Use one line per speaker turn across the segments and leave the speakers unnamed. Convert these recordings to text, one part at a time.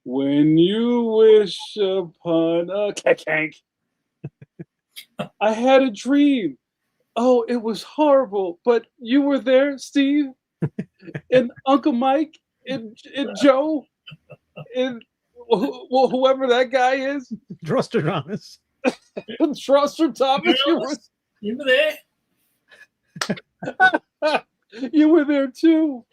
When you wish upon a kank. I had a dream. Oh, it was horrible. But you were there, Steve, and Uncle Mike, and Joe, and whoever that guy is.
Drostradamus.
Drostradamus.
You were there.
You were there too.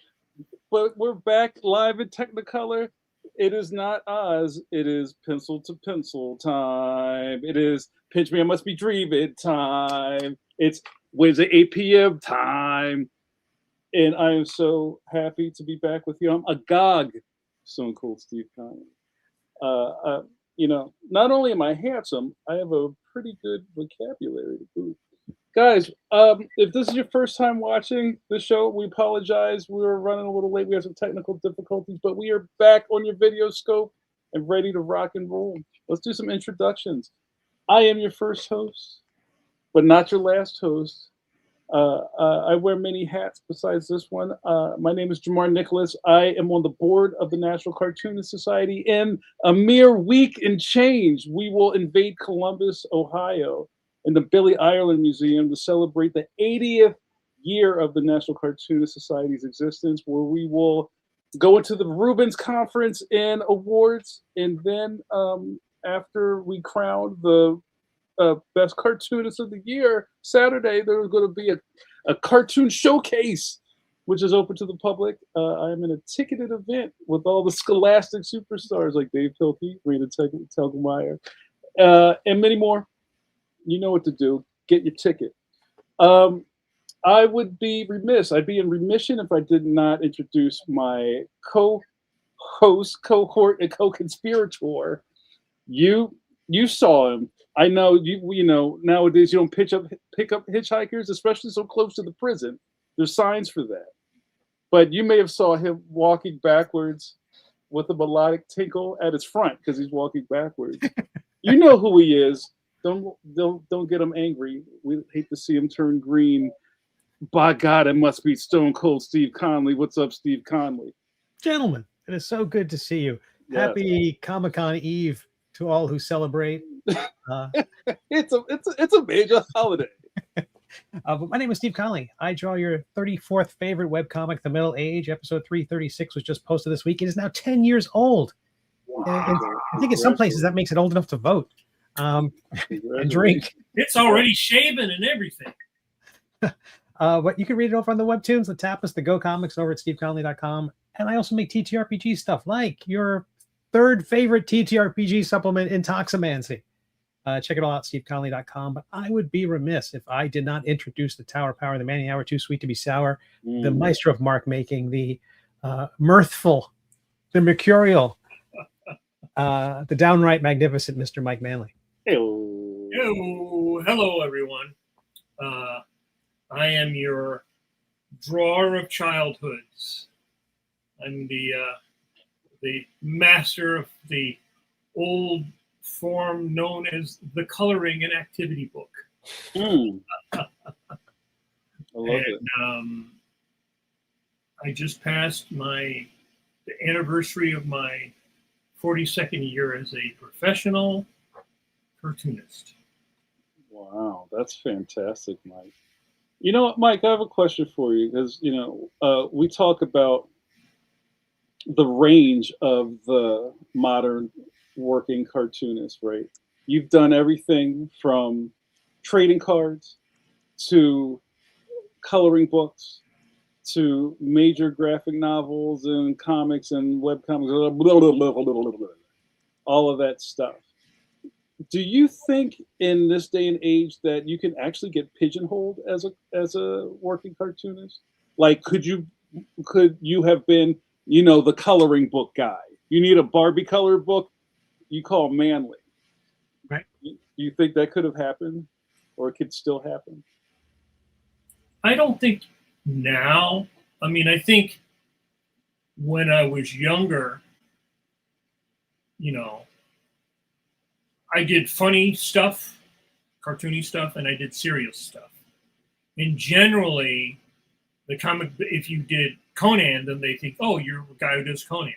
But we're back live in Technicolor. It is not Oz. It is pencil to pencil time. It is Pinch Me, I Must Be Dreaming time. It's Wednesday, 8 p.m. time. And I am so happy to be back with you. I'm agog, Stone Cold Steve Conley. Not only am I handsome, I have a pretty good vocabulary to boot. Guys, if this is your first time watching the show, we apologize. We were running a little late. We had some technical difficulties, but we are back on your video scope and ready to rock and roll. Let's do some introductions. I am your first host, but not your last host. I wear many hats besides this one. My name is Jamar Nicholas. I am on the board of the National Cartoonist Society. In a mere week and change, we will invade Columbus, Ohio, in the Billy Ireland Museum to celebrate the 80th year of the National Cartoonist Society's existence, where we will go into the Rubens Conference and awards, and then after we crown the best cartoonist of the year, Saturday, there's going to be a cartoon showcase, which is open to the public. I am in a ticketed event with all the scholastic superstars like Dave Pilkey, Rita Telgemeier, and many more. You know what to do. Get your ticket. I would be remiss. I'd be in remission if I did not introduce my co-host, cohort, and co-conspirator. You saw him. I know you know nowadays you don't pick up hitchhikers, especially so close to the prison. There's signs for that. But you may have saw him walking backwards with a melodic tinkle at his front because he's walking backwards. You know who he is. Don't get him angry. We hate to see him turn green. By God, it must be Stone Cold Steve Conley. What's up, Steve Conley?
Gentlemen, it is so good to see you.
Yes.
Happy Comic-Con Eve to all who celebrate.
It's a major holiday.
But my name is Steve Conley. I draw your 34th favorite webcomic, The Middle Age. Episode 336 was just posted this week. It is now 10 years old.
Wow.
And I think in some places that makes it old enough to vote. And drink.
It's already shaven and everything.
But you can read it over on the webtoons, the Tapas, the Go Comics over at steveconley.com. And I also make TTRPG stuff like your third favorite TTRPG supplement, Intoximancy. Check it all out, steveconnelly.com. But I would be remiss if I did not introduce the Tower of Power, the Manning Hour, Too Sweet to Be Sour, the maestro of mark making, the mirthful, the mercurial, the downright magnificent Mr. Mike Manley.
Hello, everyone. I am your drawer of childhoods. I'm the master of the old form known as the coloring and activity book.
I love it.
I just passed the anniversary of my 42nd year as a professional cartoonist.
Wow, that's fantastic, Mike. You know what, Mike, I have a question for you because, we talk about the range of the modern working cartoonist, right? You've done everything from trading cards to coloring books to major graphic novels and comics and web comics, all of that stuff. Do you think in this day and age that you can actually get pigeonholed as a working cartoonist? Like, could you have been, the coloring book guy? You need a Barbie color book, you call Manley.
Right.
Do you think that could have happened, or it could still happen?
I don't think now. I mean, I think when I was younger, I did funny stuff, cartoony stuff, and I did serious stuff. And generally, the comic, if you did Conan, then they think, oh, you're the guy who does Conan,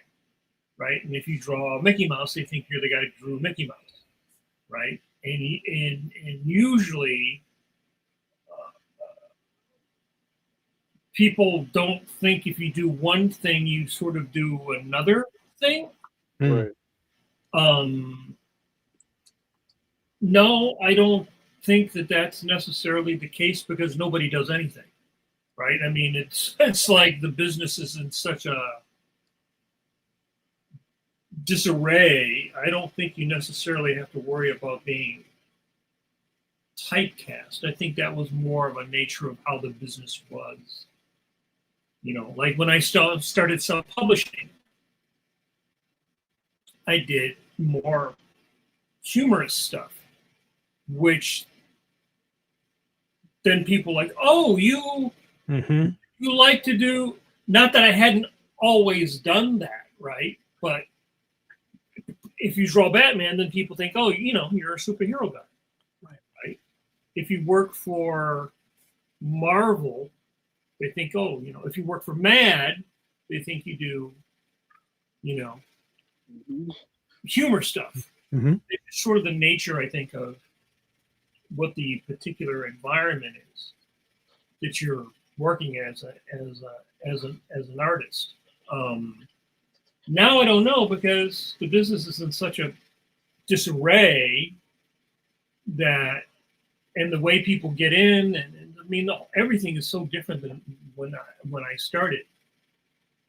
right? And if you draw Mickey Mouse, they think you're the guy who drew Mickey Mouse, right? And usually, people don't think if you do one thing, you sort of do another thing.
Right.
No, I don't think that that's necessarily the case because nobody does anything, right? I mean, it's like the business is in such a disarray. I don't think you necessarily have to worry about being typecast. I think that was more of a nature of how the business was. Like when I started self-publishing, I did more humorous stuff, which then people like, oh, you like to do, not that I hadn't always done that, right? But if you draw Batman, then people think, oh, you're a superhero guy, right? If you work for Marvel, they think, oh, if you work for Mad, they think you do, humor stuff. It's sort of the nature, I think, of what the particular environment is that you're working as an artist. Now I don't know because the business is in such a disarray and the way people get in, and I mean everything is so different than when I started.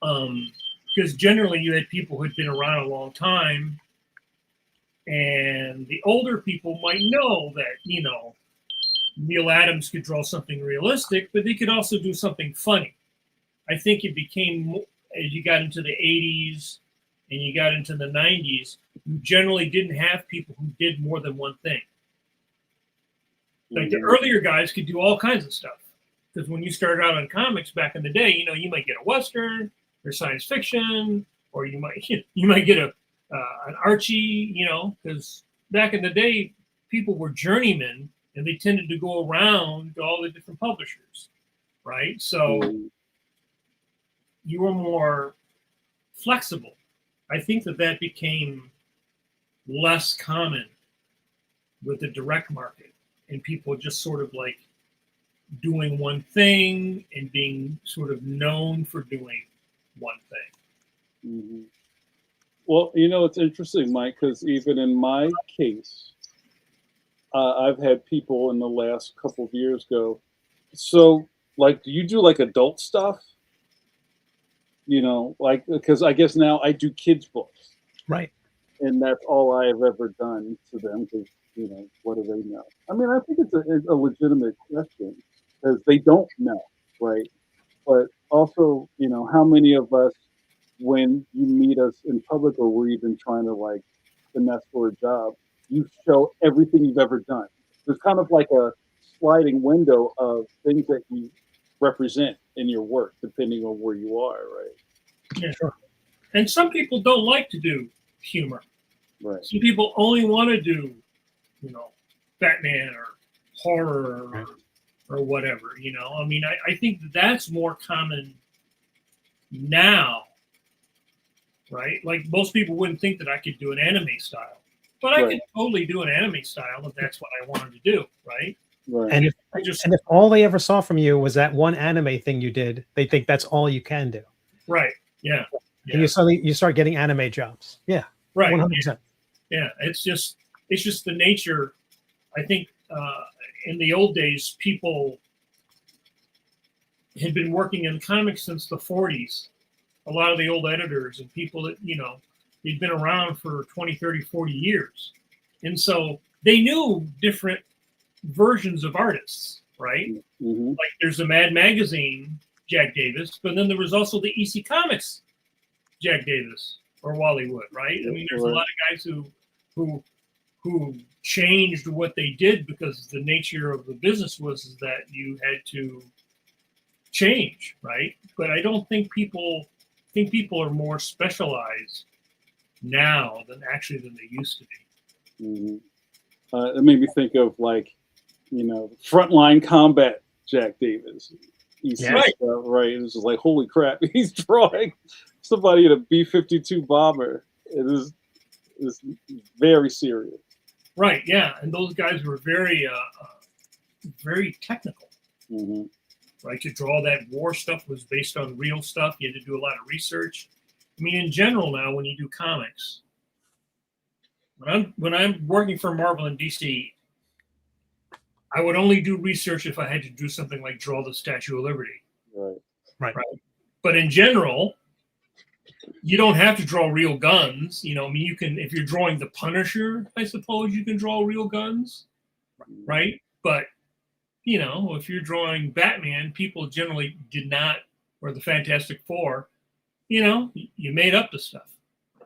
Because generally you had people who had been around a long time. And the older people might know that, Neil Adams could draw something realistic, but he could also do something funny. I think it became, as you got into the 80s and you got into the 90s, you generally didn't have people who did more than one thing. Like the earlier guys could do all kinds of stuff. Because when you started out on comics back in the day, you might get a Western or science fiction, or you might get an Archie, because back in the day, people were journeymen and they tended to go around to all the different publishers, right? So you were more flexible. I think that became less common with the direct market and people just sort of like doing one thing and being sort of known for doing one thing.
Well, it's interesting, Mike, because even in my case, I've had people in the last couple of years go, so, like, do you do, like, adult stuff? Because I guess now I do kids' books.
Right.
And that's all I have ever done to them, because what do they know? I mean, I think it's a legitimate question because they don't know, right? But also, how many of us, when you meet us in public or we're even trying to like finesse for a job, you show everything you've ever done. There's kind of like a sliding window of things that you represent in your work, depending on where you are, right?
Yeah, sure. And some people don't like to do humor.
Right.
Some people only want to do, Batman or horror or whatever. I mean, I think that's more common now, right? Like most people wouldn't think that I could do an anime style, but I could totally do an anime style if that's what I wanted to do, right?
Right.
And if all they ever saw from you was that one anime thing you did, they think that's all you can do.
Right. Yeah.
And you start getting anime jobs. Yeah.
Right.
100%.
Yeah. It's just the nature. I think in the old days, people had been working in comics since the 40s. A lot of the old editors and people that, they'd been around for 20, 30, 40 years. And so they knew different versions of artists, right?
Mm-hmm.
Like there's a Mad Magazine, Jack Davis, but then there was also the EC Comics, Jack Davis or Wally Wood, right? I mean, there's a lot of guys who changed what they did because the nature of the business was that you had to change, right? But I don't think people are more specialized now than they used to be.
Mm-hmm. It made me think of like, frontline combat Jack Davis. Right. Right. It was just like, holy crap, he's drawing somebody in a B-52 bomber. It is very serious.
Right. Yeah. And those guys were very, very technical.
Mm-hmm.
Right. To draw that war stuff was based on real stuff. You had to do a lot of research. I mean, in general now, when you do comics, when I'm working for Marvel and DC, I would only do research if I had to do something like draw the Statue of Liberty.
Right.
But in general, you don't have to draw real guns. I mean, you can, if you're drawing the Punisher, I suppose you can draw real guns, right? But, if you're drawing Batman, people generally did not, or the Fantastic Four, you made up the stuff.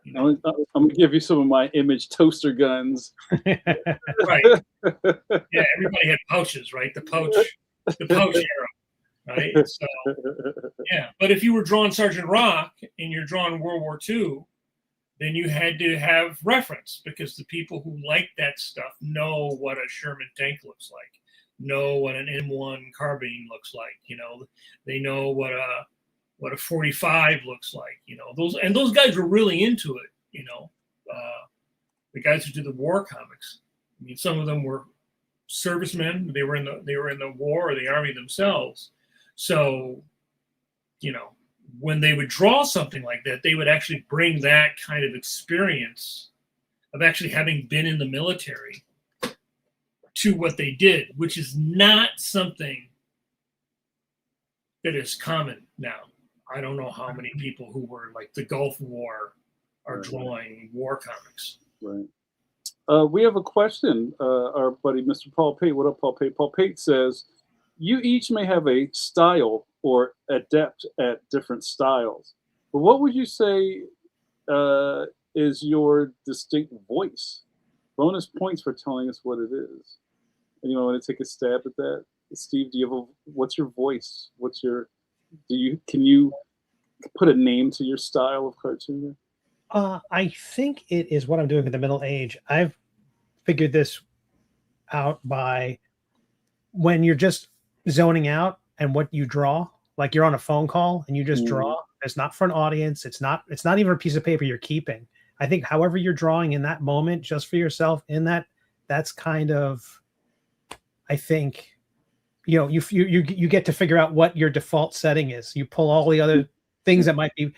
I'm going to give you some of my Image toaster guns.
Right. Yeah, everybody had pouches, right? The pouch era, right? So, yeah. But if you were drawing Sergeant Rock and you're drawing World War II, then you had to have reference because the people who like that stuff know what a Sherman tank looks like, know what an M1 carbine looks like. They know what a 45 looks like. Those guys were really into it. The guys who did the war comics. I mean, some of them were servicemen. They were in the war or the army themselves. So, when they would draw something like that, they would actually bring that kind of experience of actually having been in the military to what they did, which is not something that is common now. I don't know how many people who were like the Gulf War are drawing war comics.
Right. We have a question. Our buddy, Mr. Paul Pate. What up, Paul Pate? Paul Pate says, you each may have a style or adept at different styles, but what would you say is your distinct voice? Bonus points for telling us what it is. Anyone want to take a stab at that? Steve, what's your voice? Can you put a name to your style of cartooning?
I think it is what I'm doing at the middle age. I've figured this out by when you're just zoning out and what you draw, like you're on a phone call and you just draw. It's not for an audience. It's not even a piece of paper you're keeping. I think however you're drawing in that moment, just for yourself, that's kind of, I think, you get to figure out what your default setting is. You pull all the other things that might be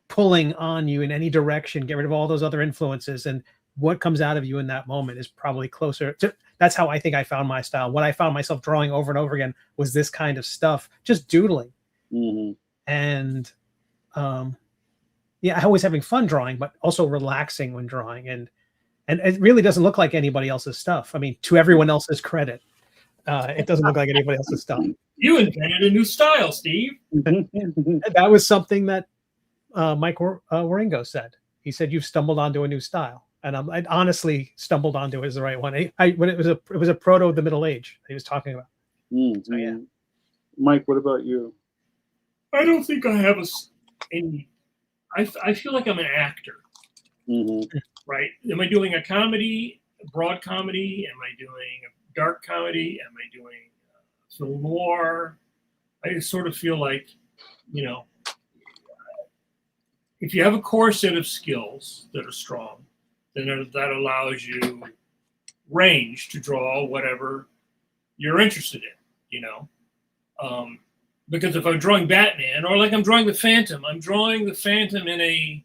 pulling on you in any direction, get rid of all those other influences, and what comes out of you in that moment is probably closer to. That's how I think I found my style. What I found myself drawing over and over again was this kind of stuff, just doodling. And always having fun drawing, but also relaxing when drawing. And And it really doesn't look like anybody else's stuff. I mean, to everyone else's credit, it doesn't look like anybody else's stuff.
You invented a new style, Steve.
That was something that Mike Waringo said. He said, "You've stumbled onto a new style," and I honestly stumbled onto it as the right one. When it was a proto of the Middle Age he was talking about. So, yeah.
Mike, what about you?
I don't think I have any. I feel like I'm an actor, right? Am I doing a comedy, a broad comedy? Am I doing a dark comedy? Am I doing film noir? I sort of feel like, if you have a core set of skills that are strong, then that allows you range to draw whatever you're interested in, because if I'm drawing Batman, or like I'm drawing the Phantom in a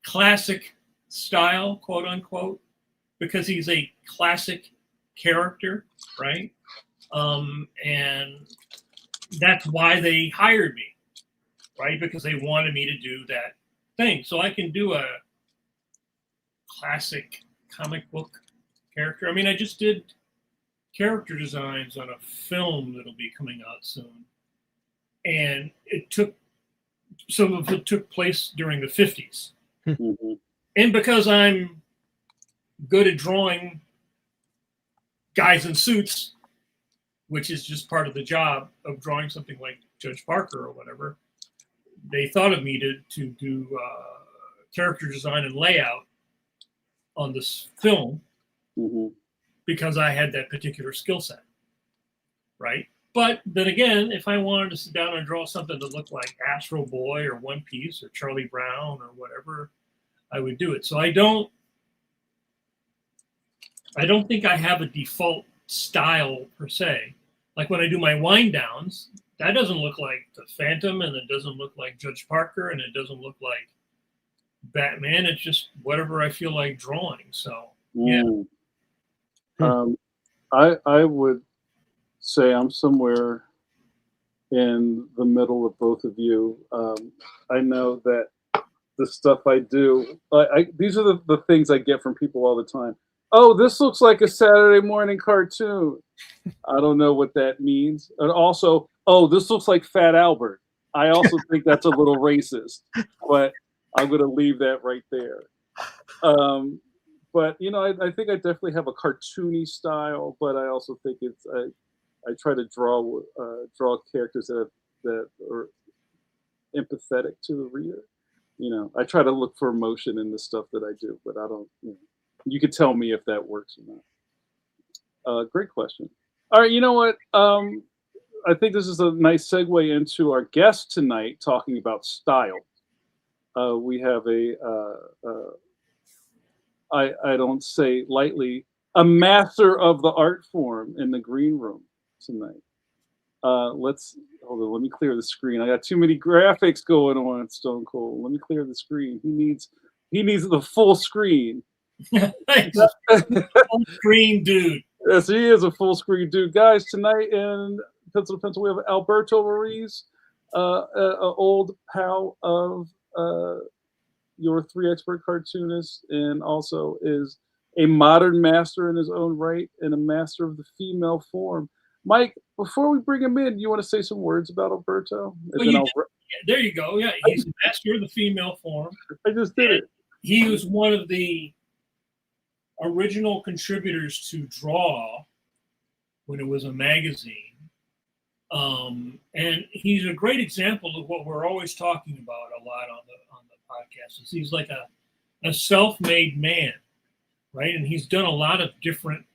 classic style, quote unquote, because he's a classic character, right? And that's why they hired me, right? Because they wanted me to do that thing. So I can do a classic comic book character. I mean, I just did character designs on a film that'll be coming out soon. And some of it took place during the 50s. And because I'm good at drawing guys in suits, which is just part of the job of drawing something like Judge Parker or whatever, they thought of me to do character design and layout on this film because I had that particular skill set, right? But then again, if I wanted to sit down and draw something that looked like Astro Boy or One Piece or Charlie Brown or whatever, I would do it. So I don't think I have a default style per se. Like when I do my wind downs, that doesn't look like the Phantom, and it doesn't look like Judge Parker, and it doesn't look like Batman. It's just whatever I feel like drawing. So yeah.
I would say I'm somewhere in the middle of both of you. I know that the stuff I do, these are the things I get from people all the time. Oh, this looks like a Saturday morning cartoon. I don't know what that means. And also, oh, this looks like Fat Albert. I also think that's a little racist, but I'm going to leave that right there. But I think I definitely have a cartoony style, but I also think I try to draw characters that are empathetic to the reader. I try to look for emotion in the stuff that I do, but I don't. You could tell me if that works or not. Great question. All right, you know what? I think this is a nice segue into our guest tonight, talking about style. We have I don't say lightly, a master of the art form in the green room tonight. Let's hold on. Let me clear the screen. I got too many graphics going on. Stone Cold. Let me clear the screen. He needs the full screen.
Full screen dude.
Yes, he is a full screen dude. Guys, tonight in Pennsylvania, we have Alberto Ruiz, an old pal of your three expert cartoonists, and also is a modern master in his own right and a master of the female form. Mike, before we bring him in, you want to say some words about Alberto?
There you go. Yeah, he's a master of the female form.
I just did it.
He was one of the original contributors to Draw when it was a magazine. And he's a great example of what we're always talking about a lot on the podcast. He's like a self-made man, right? And he's done a lot of different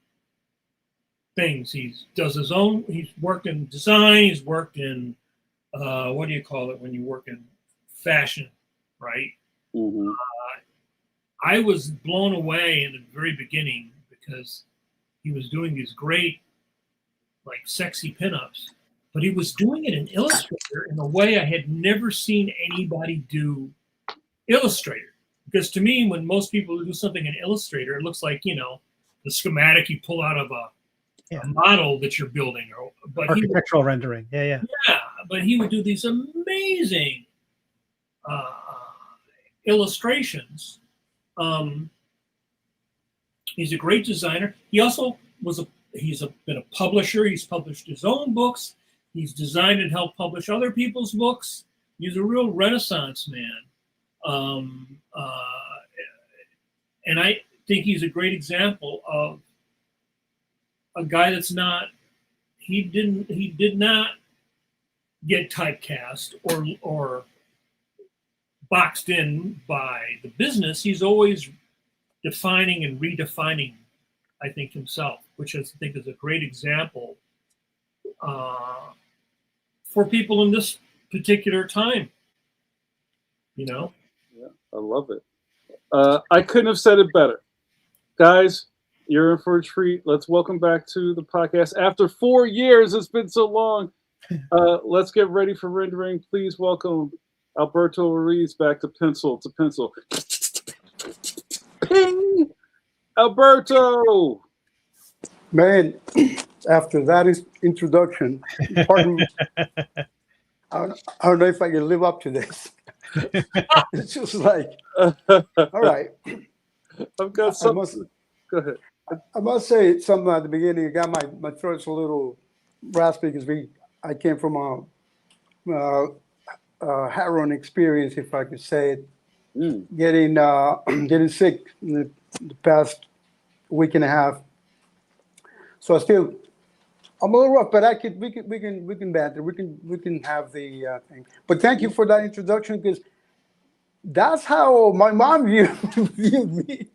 things. He's worked in design, he's worked in what do you call it when you work in fashion, right? I was blown away in the very beginning because he was doing these great, like, sexy pinups, but he was doing it in Illustrator in a way I had never seen anybody do Illustrator. Because to me, when most people do something in Illustrator, it looks like, the schematic you pull out of a model that you're building. But
architectural rendering. Yeah,
but he would do these amazing illustrations. He's a great designer. He also been a publisher. He's published his own books. He's designed and helped publish other people's books. He's a real Renaissance man. And I think he's a great example of a guy that's not, he did not get typecast or boxed in by the business. He's always defining and redefining, I think, himself, which I think is a great example for people in this particular time. You know?
Yeah, I love it. I couldn't have said it better. Guys, you're in for a treat. Let's welcome back to the podcast. After 4 years, it's been so long. Let's get ready for rendering. Please welcome Alberto Ruiz back to pencil. Ping! Alberto!
Man, after that introduction, pardon me, I don't know if I can live up to this. It's just like, all right.
I've got something. Go ahead.
I must say something at the beginning. I got my throat's a little raspy because I came from a harrowing experience, if I could say it. Getting sick in the past week and a half. So I'm a little rough, but we can banter. We can have the thing. But thank you for that introduction, because that's how my mom viewed me.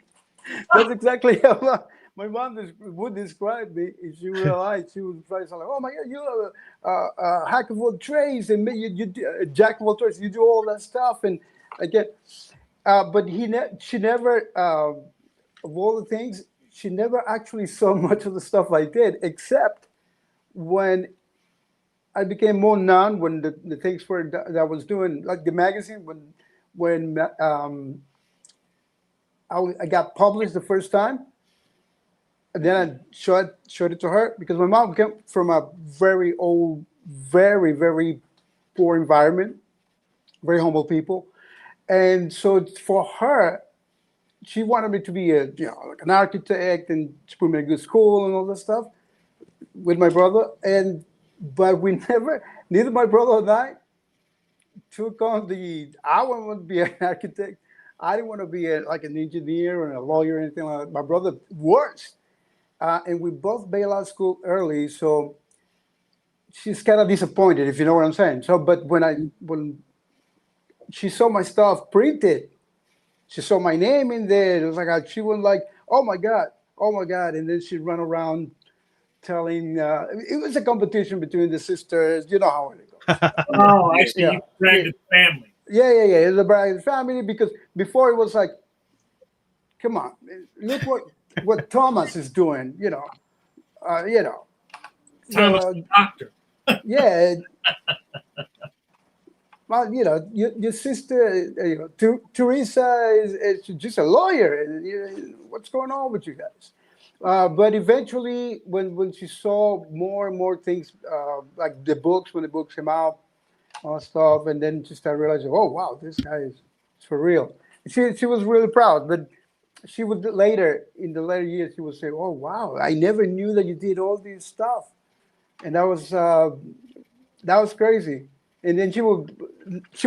That's exactly how my mom would describe me. If she realized, she would probably say like, "Oh my God, you're a hack of all trades, and you a jack of all trades. You do all that stuff." And again, but she never, of all the things, she never actually saw much of the stuff I did, except when I became more known, when the things that I was doing, like the magazine, when I got published the first time, and then I showed it to her, because my mom came from a very old, very, very poor environment, very humble people. And so for her, she wanted me to be like an architect, and to put me in a good school and all that stuff with my brother. But neither my brother and I took on I want to be an architect. I didn't want to be like an engineer or a lawyer or anything like that. My brother was. And we both bailed out of school early, so she's kind of disappointed, if you know what I'm saying. So, but when she saw my stuff printed, she saw my name in there. It was like she was like, oh my God," and then she'd run around telling. It was a competition between the sisters. You know how it goes.
Oh, I see. You bragged the family.
Yeah. It was a brag of the family, because before it was like, come on, look what Thomas is doing.
Thomas the doctor.
Yeah. Well, your sister, Teresa is just a lawyer. And, what's going on with you guys? But eventually, when she saw more and more things, like when the books came out, all stuff, and then she started realizing, oh wow, this guy is for real. She was really proud, but she would in the later years, she would say, oh wow, I never knew that you did all this stuff, and that was crazy. And then she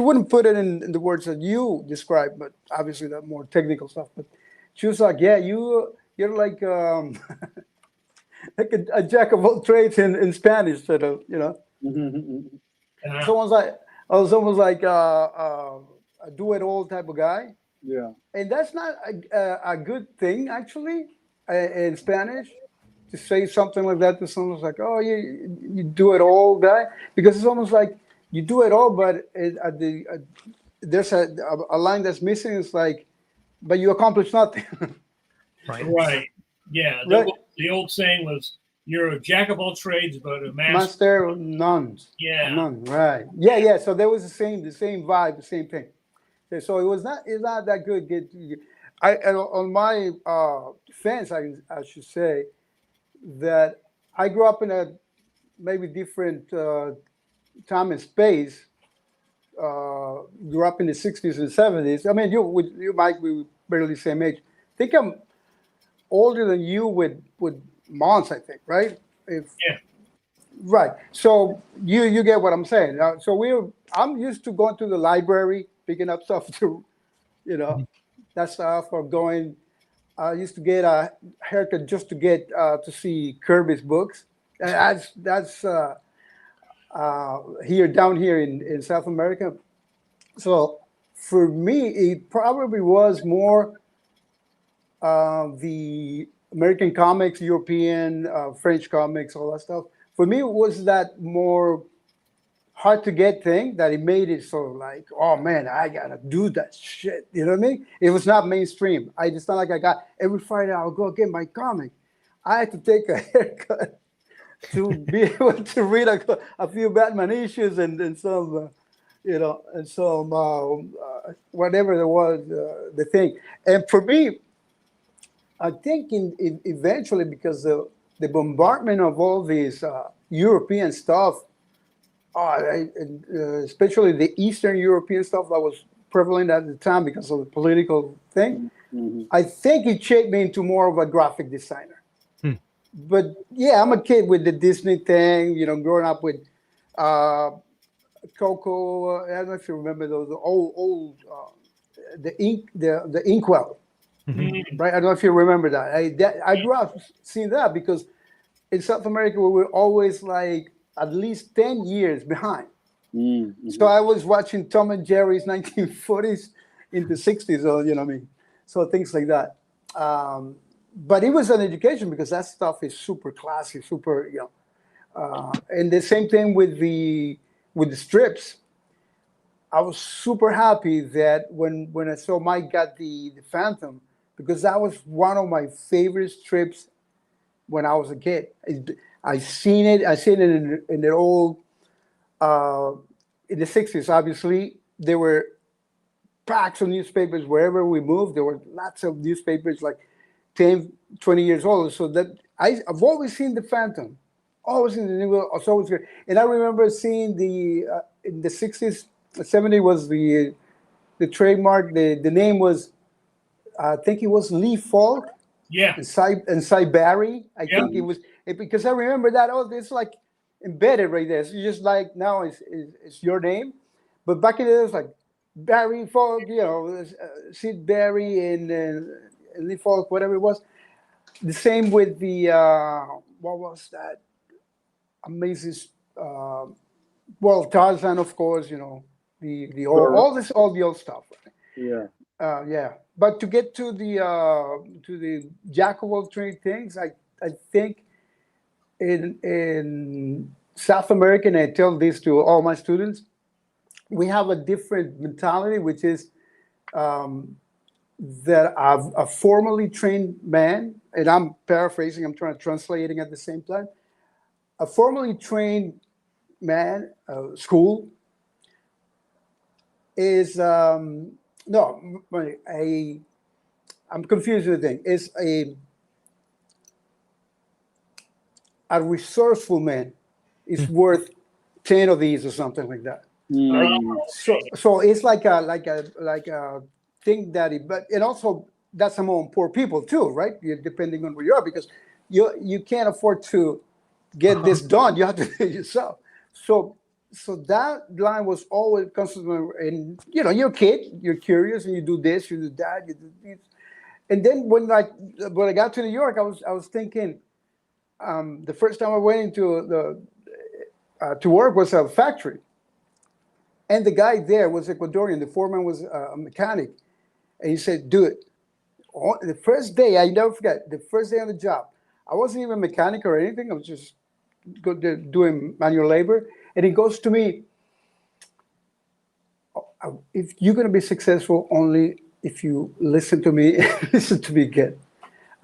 wouldn't put it in the words that you described, but obviously that more technical stuff. But she was like, "Yeah, you're like like a jack of all trades in Spanish, sort of, Someone's like, I was almost like a do-it-all type of guy.
Yeah.
And that's not a good thing, actually, in Spanish, to say something like that to someone. Like, "Oh, you do it all guy," because it's almost like you do it all, but there's a line that's missing. It's like, but you accomplish nothing.
Right. Yeah.
Right.
The old saying was, "You're a jack of all trades, but a
master of none."
Yeah.
None. Right. Yeah. So there was the same vibe, the same thing. So it's not that good. On my defense, I should say that I grew up in a maybe different time and space. Grew up in the 60s and 70s. I mean, you might be barely the same age. I think older than you with months, I think, right? If
Yeah.
Right. So you get what I'm saying. I'm used to going to the library, picking up stuff to, you know, that stuff, or going. I used to get a haircut just to get to see Kirby's books. And that's here down here in South America. So for me, it probably was more the American comics, European, French comics, all that stuff. For me, it was that more hard to get thing that it made it so like, oh man, I gotta do that shit. You know what I mean? It was not mainstream. It's not like I got every Friday I'll go get my comic. I had to take a haircut to be able to read a few Batman issues and some, and some whatever there was the thing. And for me, I think eventually because the bombardment of all these European stuff, especially the Eastern European stuff that was prevalent at the time because of the political thing, I think it shaped me into more of a graphic designer. But yeah, I'm a kid with the Disney thing, growing up with Coco. I don't know if you remember those old the Inkwell. Right, I don't know if you remember that. I grew up seeing that because in South America we were always like at least 10 years behind. So I was watching Tom and Jerry's 1940s into 60s, or what I mean, so things like that. But it was an education because that stuff is super classy, super, and the same thing with the strips. I was super happy that when I saw Mike got the Phantom, because that was one of my favorite strips when I was a kid. I seen it in the old, in the 60s, obviously. There were packs of newspapers wherever we moved. There were lots of newspapers like 10, 20 years old. So that I've always seen the Phantom. Always in the new, it's always good. And I remember seeing in the 60s, 70s was the trademark. The name was, I think it was Lee Falk.
Yeah.
And Cy Barry. I think it was because I remember that. Oh, it's like embedded right there. So just like now it's your name, but back in the day it was like Barry Falk, Sid Barry and Lee Falk, whatever it was. The same with the what was that amazing? Tarzan, of course. The all the old stuff.
Yeah.
Yeah, but to get to the jack of all trade things, I think in South America, and I tell this to all my students, we have a different mentality, which is that a formally trained man, and I'm paraphrasing, I'm trying to translating at the same time, a formally trained man, school, is no, I'm confused with the thing. It's a resourcing man is worth 10 of these or something like that. Right? So it's like a thing that but and also that's among poor people too, right? Depending on where you are, because you can't afford to get this done. You have to do it yourself. So that line was always constantly, and you're a kid, you're curious, and you do this, you do that, you do this. And then when I got to New York, I was thinking, the first time I went into to work was a factory, and the guy there was Ecuadorian. The foreman was a mechanic, and he said, "Do it." The first day, I never forget. The first day on the job, I wasn't even a mechanic or anything. I was just doing manual labor. And he goes to me, if you're going to be successful, only if you listen to me, listen to me again.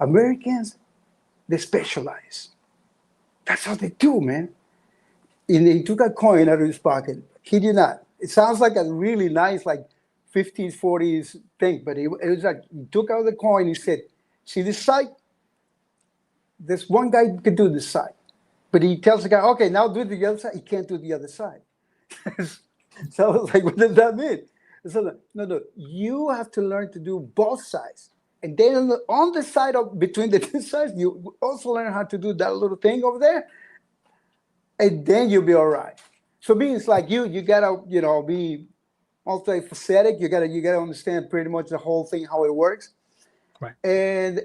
Americans, they specialize. That's how they do, man. And he took a coin out of his pocket. Kid you not. It sounds like a really nice, like 50s, 40s thing, but it was like he took out the coin. He said, "See this side? There's one guy who can do this side." But he tells the guy, "Okay, now do the other side." He can't do the other side. So I was like, what does that mean? So no, you have to learn to do both sides. And then on the side of between the two sides, you also learn how to do that little thing over there, and then you'll be all right. So means like you gotta be multifaceted. You gotta understand pretty much the whole thing, how it works.
Right.
And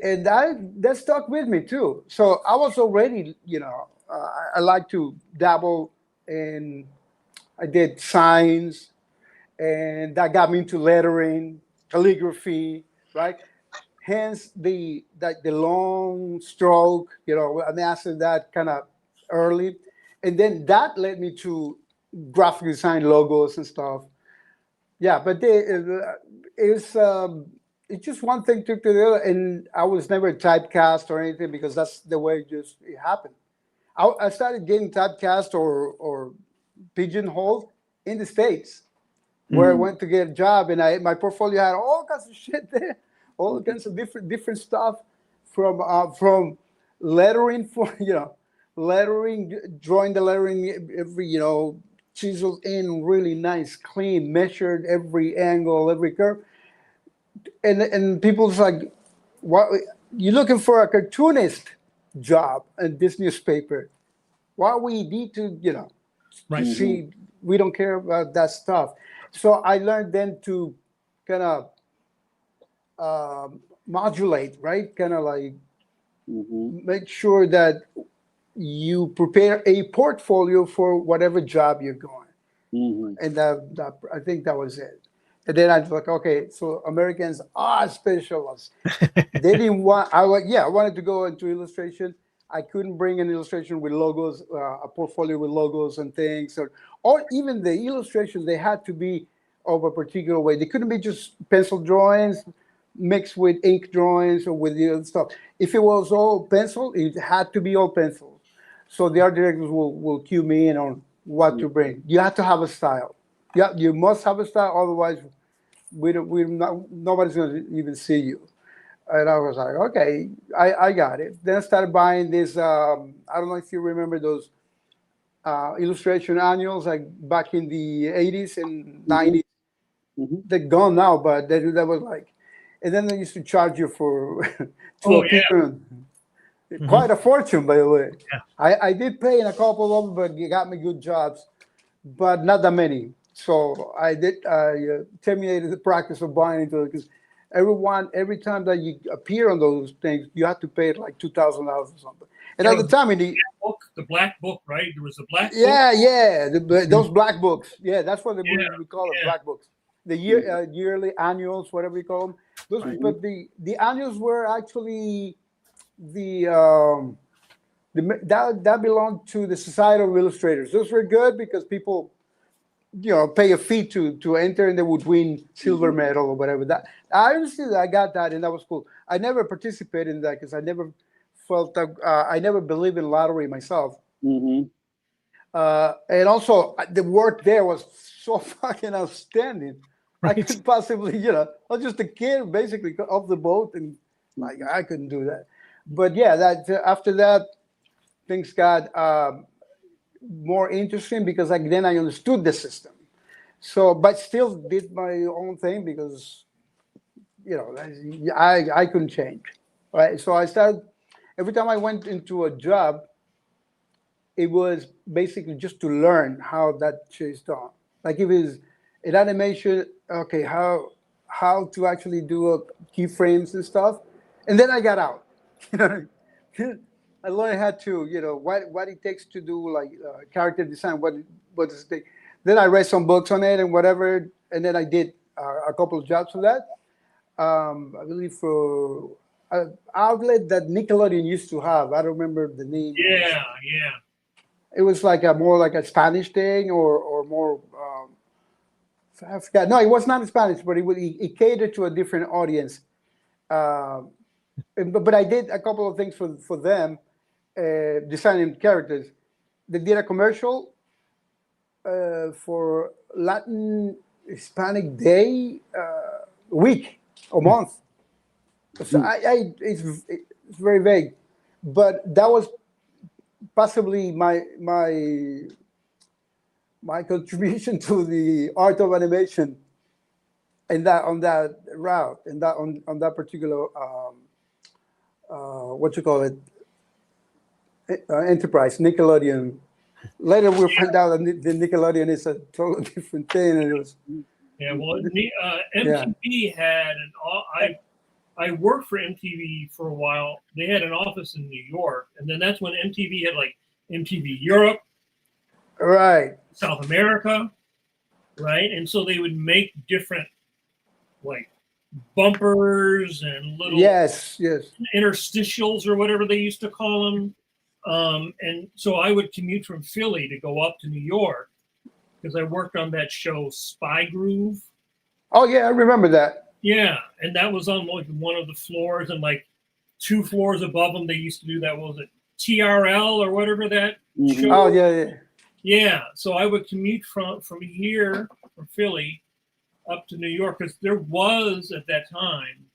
that stuck with me too. So I was already, I like to dabble in. I did signs, and that got me into lettering, calligraphy, right? Hence the long stroke. I mastered that kind of early, and then that led me to graphic design, logos and stuff. Yeah, but it's just one thing took to the other, and I was never typecast or anything because that's the way it happened. I started getting typecast or pigeonholed in the States, where I went to get a job, and my portfolio had all kinds of shit there, all kinds of different stuff, from lettering lettering, drawing the lettering every chiseled in really nice, clean, measured every angle, every curve. And people's like, what, you're looking for a cartoonist job in this newspaper? Why we need to,
Right.
see, we don't care about that stuff. So I learned then to kind of modulate, right? Kind of like make sure that you prepare a portfolio for whatever job you're going. And that I think that was it. And then I was like, okay, so Americans are specialists. They didn't want, I wanted to go into illustration. I couldn't bring an illustration with logos, a portfolio with logos and things, or even the illustrations, they had to be of a particular way. They couldn't be just pencil drawings mixed with ink drawings or with the other stuff. If it was all pencil, it had to be all pencil. So the art directors will cue me in on what to bring. You have to have a style. Yeah, you must have a style, otherwise nobody's going to even see you. And I was like, okay, I got it. Then I started buying this. I don't know if you remember those illustration annuals, like back in the 80s and 90s. They're gone now, but that was like, and then they used to charge you for to appear. Quite a fortune, by the way. Yeah. I did pay in a couple of them, but it got me good jobs, but not that many. So I terminated the practice of buying into it because every time that you appear on those things, you have to pay like $2,000 or something. And at the time, in
the black book, right? There was a black book.
Yeah, those black books. Yeah, that's what we call it, black books. The yearly annuals, whatever you call them. Those, but the annuals were actually that belonged to the Society of Illustrators. Those were good because people, pay a fee to enter, and they would win silver medal or whatever. That I understood. I got that, and that was cool. I never participated in that because I never felt that I never believed in lottery myself. And also the work there was so fucking outstanding. Right. I could possibly, I was just a kid basically off the boat, and like I couldn't do that. But yeah, that after that, things got more interesting because then I understood the system. So, but still did my own thing because, I couldn't change, right? So I started, every time I went into a job, it was basically just to learn how that shit is done. Like if it's an animation, okay, how to actually do keyframes and stuff. And then I got out. I learned how to, what it takes to do like character design. What does it take? Then I read some books on it and whatever, and then I did a couple of jobs for that. I believe for an outlet that Nickelodeon used to have. I don't remember the name.
Yeah.
It was like more like a Spanish thing or more. I forgot. No, it was not Spanish, but it catered to a different audience. But I did a couple of things for them, designing characters. They did a commercial for Latin Hispanic Day week or month. So it's very vague, but that was possibly my contribution to the art of animation in that on that route, in that on that particular what you call it, enterprise, Nickelodeon. Later we'll find out that the Nickelodeon is a totally different thing, and it was
Yeah, well, MTV had I worked for MTV for a while. They had an office in New York, and then that's when MTV had like MTV Europe,
right.
South America, right? And so they would make different like bumpers and little
Yes.
interstitials or whatever they used to call them. And so I would commute from Philly to go up to New York because I worked on that show Spy Groove.
Oh yeah, I remember that.
Yeah, and that was on like one of the floors, and like 2 floors above them, they used to do that. What was it, TRL or whatever that show?
Oh yeah.
Yeah, so I would commute from here, from Philly, up to New York, because there was at that time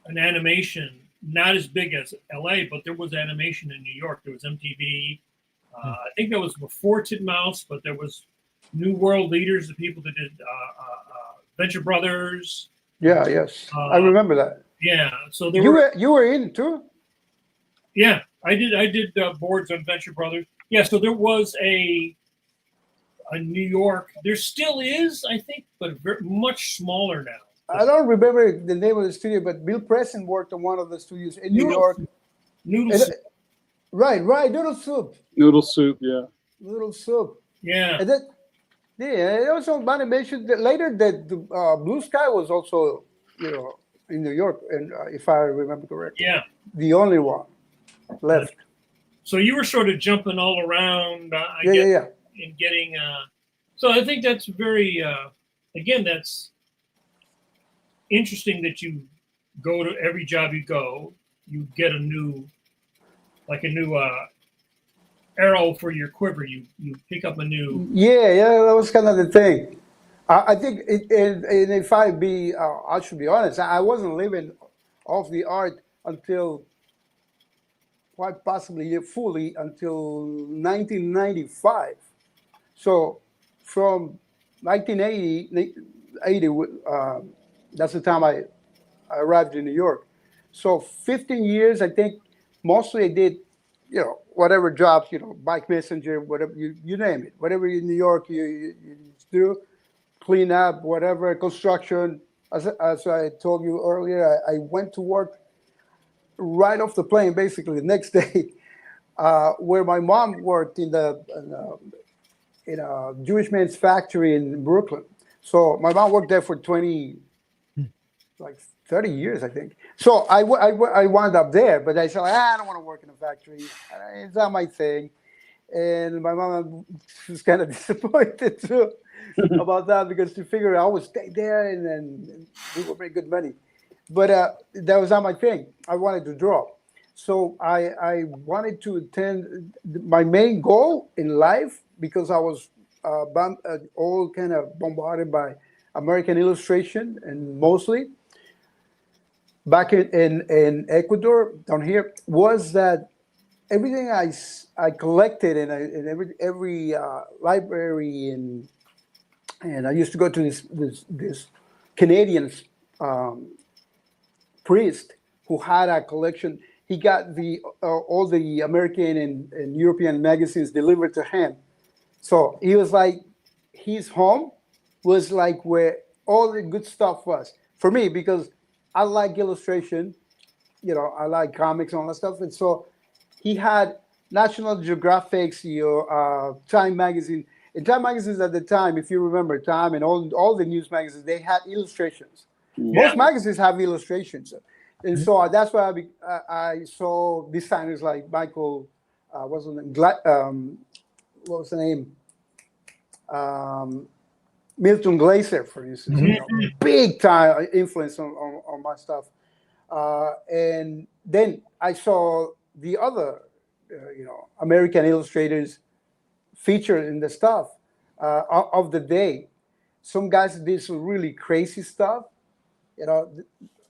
an animation, not as big as LA, but there was animation in New York. There was MTV. I think that was before Titmouse, but there was New World Leaders, the people that did Venture Brothers.
Yeah, yes. I remember that.
Yeah, so
you were in too?
Yeah, I did boards on Venture Brothers. Yeah, so there was a New York. There still is, I think, but much smaller now.
I don't remember the name of the studio, but Bill Preston worked on one of the studios in New York.
Noodle Soup.
Right. Noodle Soup.
Noodle Soup, yeah.
Noodle Soup.
Yeah.
And then, it was on animation. Later, that Blue Sky was also, in New York, and if I remember correctly.
Yeah.
The only one left.
So you were sort of jumping all around.
Yeah.
And getting. So I think that's very. Again, that's interesting that you go to every job you go, you get a new arrow for your quiver. You pick up a new.
Yeah, that was kind of the thing. I think, and if I should be honest, I wasn't living off the art until quite possibly fully until 1995. So from 1980, that's the time I arrived in New York. So 15 years, I think, mostly I did, whatever jobs, bike messenger, whatever, you name it. Whatever in New York you do, clean up, whatever, construction. As I told you earlier, I went to work right off the plane, basically, the next day, where my mom worked in a Jewish man's factory in Brooklyn. So my mom worked there for 30 years, I think. So I wound up there, but I said, I don't want to work in a factory. It's not my thing. And my mom was kind of disappointed too about that, because she figured I would stay there and then we would make good money. But that was not my thing. I wanted to draw. So I wanted to attend. My main goal in life, because I was all kind of bombarded by American illustration, and mostly back in Ecuador, down here, was that everything I collected in every library, and I used to go to this Canadian priest who had a collection. He got all the American and European magazines delivered to him. So he was like, his home was like where all the good stuff was for me, because I like illustration, I like comics and all that stuff. And so he had National Geographic's, Time magazine. And Time magazines at the time, if you remember Time and all the news magazines, they had illustrations. Yeah. Most magazines have illustrations. And so that's why I saw designers like Michael, what was the name? Milton Glaser, for instance, big time influence on my stuff. And then I saw the other, American illustrators featured in the stuff of the day. Some guys did some really crazy stuff.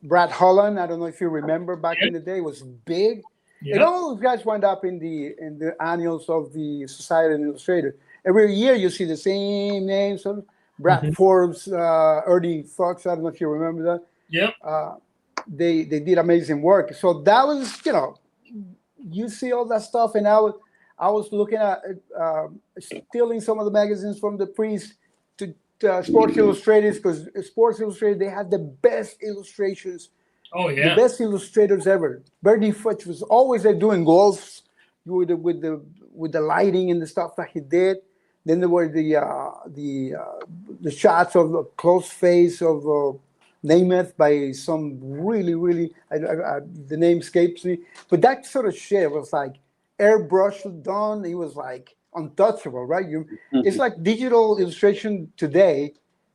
Brad Holland, I don't know if you remember, back in the day, was big. Yeah. And all those guys wound up in the annuals of the Society of Illustrators. Every year you see the same names. Brad
Mhm.
Forbes, Ernie Fox. I don't know if you remember that.
Yep.
They did amazing work. So that was, you see all that stuff, and I was looking at stealing some of the magazines from the Priest to Sports Illustrated, because Sports Illustrated, they had the best illustrations,
Oh
the
yeah.
best illustrators ever. Bernie Futch was always there doing golfs with the lighting and the stuff that he did. Then there were the shots of the close face of Namath by some really the name escapes me. But that sort of shit was like airbrush done. It was like untouchable, right? It's like digital illustration today,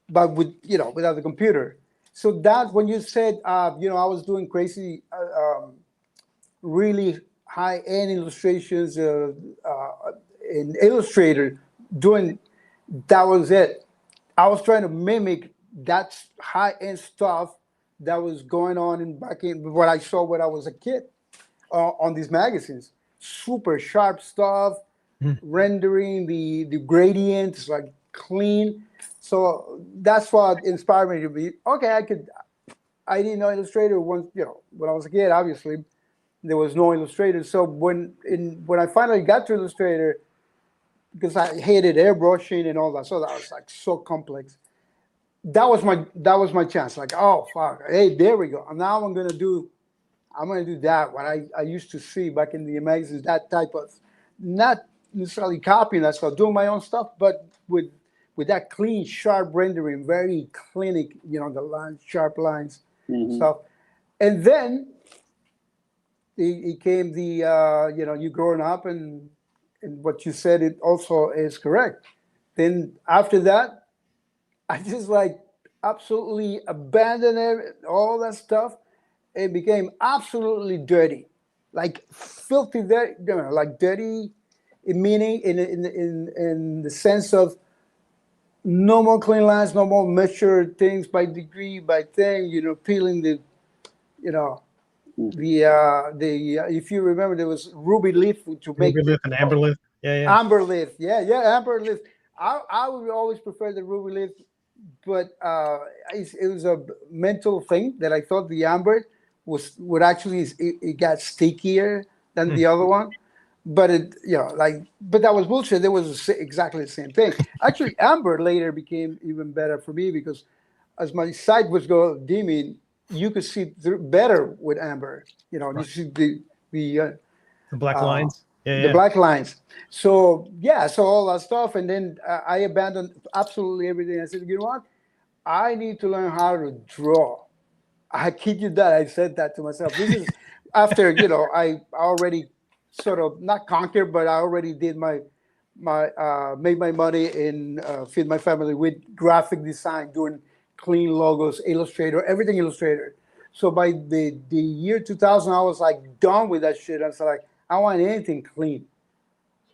but with without the computer. So that when you said I was doing crazy, really high end illustrations in Illustrator, doing that was it. I was trying to mimic that high end stuff that was going on back in what I saw when I was a kid on these magazines. Super sharp stuff, rendering the gradients like clean. So that's what inspired me to be okay. I didn't know Illustrator once, when I was a kid. Obviously, there was no Illustrator. So when I finally got to Illustrator, because I hated airbrushing and all that, so that was like so complex. That was my chance. Like, oh fuck, hey, there we go. And now I'm gonna do that. What I used to see back in the magazines, that type of, not necessarily copying that stuff, doing my own stuff, but with that clean, sharp rendering, very clinic, the lines, sharp lines, stuff. And then it came the you growing up, and what you said, it also is correct. Then after that, I just like absolutely abandoned all that stuff. It became absolutely dirty, like filthy dirty, like dirty, meaning in the sense of no more clean lines, no more measured things by degree, by thing, peeling the, if you remember, there was ruby leaf to make
Ruby leaf and amber leaf. Yeah.
amber leaf. Yeah, amber leaf. I would always prefer the ruby leaf, but it was a mental thing that I thought the amber would actually, it got stickier than the other one. But but that was bullshit. There was exactly the same thing. Actually, amber later became even better for me, because as my sight was going dimming, you could see better with amber. You see the
black lines.
the black lines. So so all that stuff, and then I abandoned absolutely everything. I said, you know what? I need to learn how to draw. I kid you that, I said that to myself. This is after I already sort of not conquered, but I already did my made my money and feed my family with graphic design, doing clean logos, Illustrator, everything Illustrator. So by the year 2000, I was like done with that shit. I was like, I want anything clean.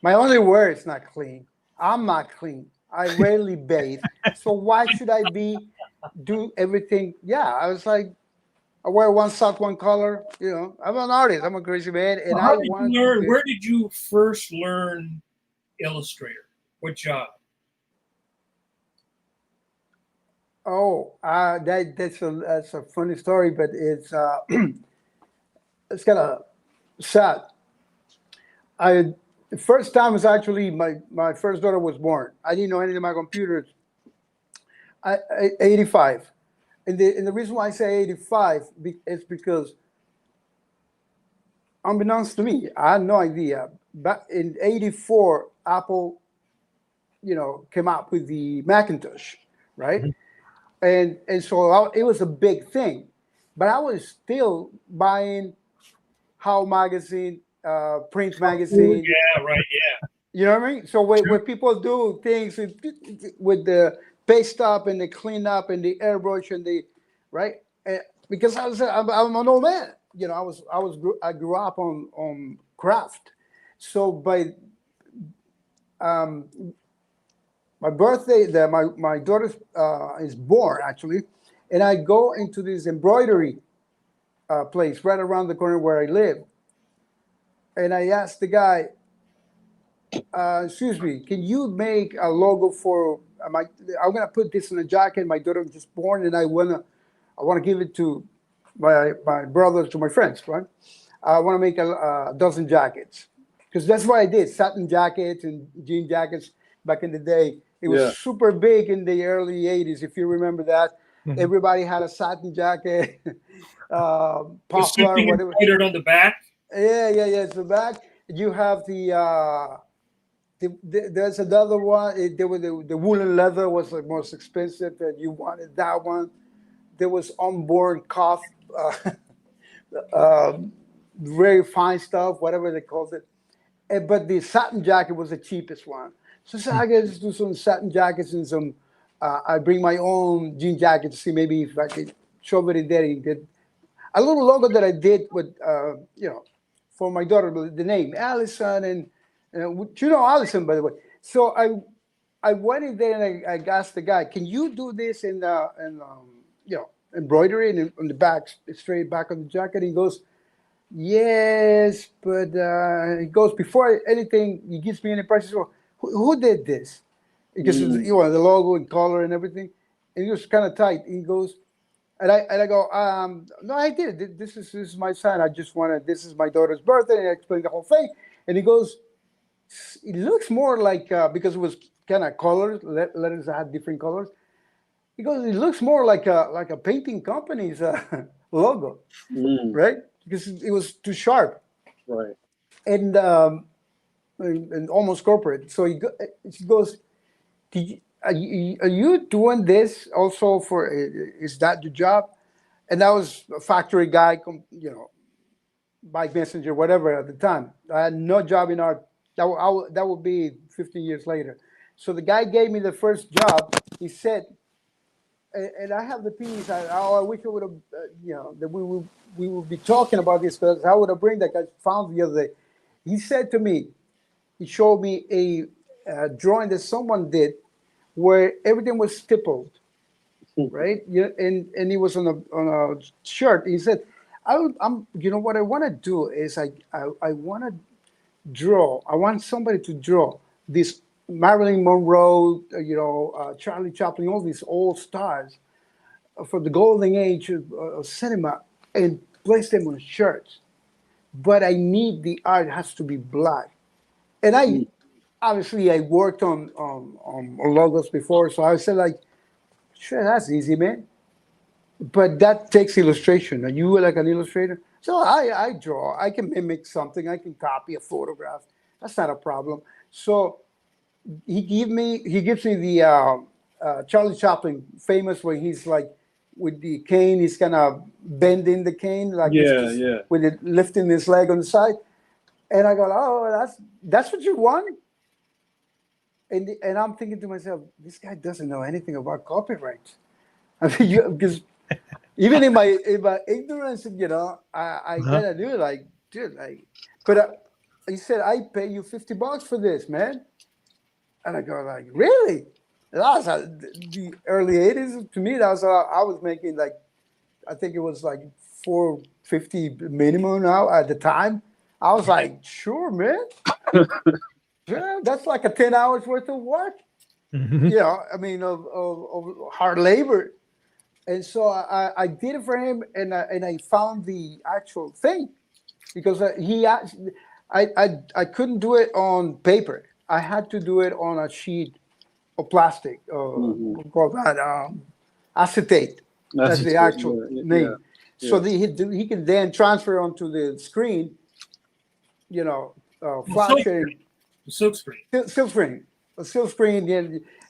My only word is not clean. I'm not clean. I rarely bathe. So why should I do everything? Yeah, I was like, I wear one sock, one color. I'm an artist. I'm a crazy man, and
How did you learn? Where did you first learn Illustrator? What job?
Oh, that's a funny story, but it's it's kind of sad. The first time was actually my first daughter was born. I didn't know anything about computers. 85, and the reason why I say 85 is because, unbeknownst to me, I had no idea. But in 84, Apple, came out with the Macintosh, right? And so it was a big thing. But I was still buying How magazine, Print magazine.
Yeah, right. Yeah.
You know what I mean? So where people do things with the paste up and the clean up and the airbrush and the right, because I'm an old man. I grew up on craft. So by my birthday, my daughter is born actually, and I go into this embroidery place right around the corner where I live, and I asked the guy, excuse me, can you make a logo for I'm gonna put this in a jacket. My daughter was just born, and I wanna give it to my brothers, to my friends, right? I want to make a dozen jackets because that's what I did. Satin jackets and jean jackets back in the day. It was super big in the early 80s, if you remember that.
Mhm.
Everybody had a satin jacket,
Was
poplar,
something
whatever.
embroidered on the back.
Yeah. So back you have there's another one. There was the woolen leather was the most expensive, and you wanted that one. There was onboard cloth, very fine stuff, whatever they called it. But the satin jacket was the cheapest one. So I guess do some satin jackets and some. I bring my own jean jacket to see maybe if I could shove it in there and get a little logo that I did with, for my daughter, the name Allison, and you know Allison, by the way. So I went in there and I asked the guy, "Can you do this in embroidery and on the back, straight back on the jacket?" He goes, "Yes, but he goes, before anything, he gives me any prices. Well, who did this?" Because the logo and color and everything, and he was kind of tight. He goes, and I go, "No, I did it. This is my son. I just wanted. This is my daughter's birthday." And I explained the whole thing, and he goes, "It looks more like because it was kind of colors, letters that had different colors." He goes, "It looks more like a painting company's logo, right? Because it was too sharp,
Right.
and almost corporate." So he goes, are you doing this also for? Is that your job?" And that was a factory guy, bike messenger, whatever at the time. I had no job in art. That would be 15 years later. So the guy gave me the first job. He said, and I have the piece. I wish I would have, that we would be talking about this, because I would have bring that. I found the other day. He said to me, he showed me a drawing that someone did where everything was stippled, right? Yeah, and it was on a shirt. He said, what I want to do is I want to draw. I want somebody to draw this Marilyn Monroe, Charlie Chaplin, all these old stars from the golden age of cinema, and place them on shirts. But I need the art has to be black. And I worked on logos before, so I said, like, sure, that's easy, man. But that takes illustration. Are you like an illustrator? So I draw. I can mimic something. I can copy a photograph. That's not a problem. So he gives me the Charlie Chaplin famous, where he's like with the cane, he's kind of bending the cane like this, with it lifting his leg on the side. And I go, "Oh, that's what you want?" And I'm thinking to myself, this guy doesn't know anything about copyright. I mean, because even in my ignorance, I gotta do it, like, dude, like. But he said, "I pay you $50 for this, man." And I go, like, really? And that was the early 80s. To me, that was I was making, like, I think it was like $450 minimum now at the time. I was like, sure, man. Yeah, that's like a 10 hours worth of work. I mean, of hard labor. And so I did it for him, and I found the actual thing, because I couldn't do it on paper. I had to do it on a sheet of plastic, we call that acetate. That's the actual name. Yeah. So he can then transfer onto the screen, flash it.
Silk screen.
Silk screen. A silk screen,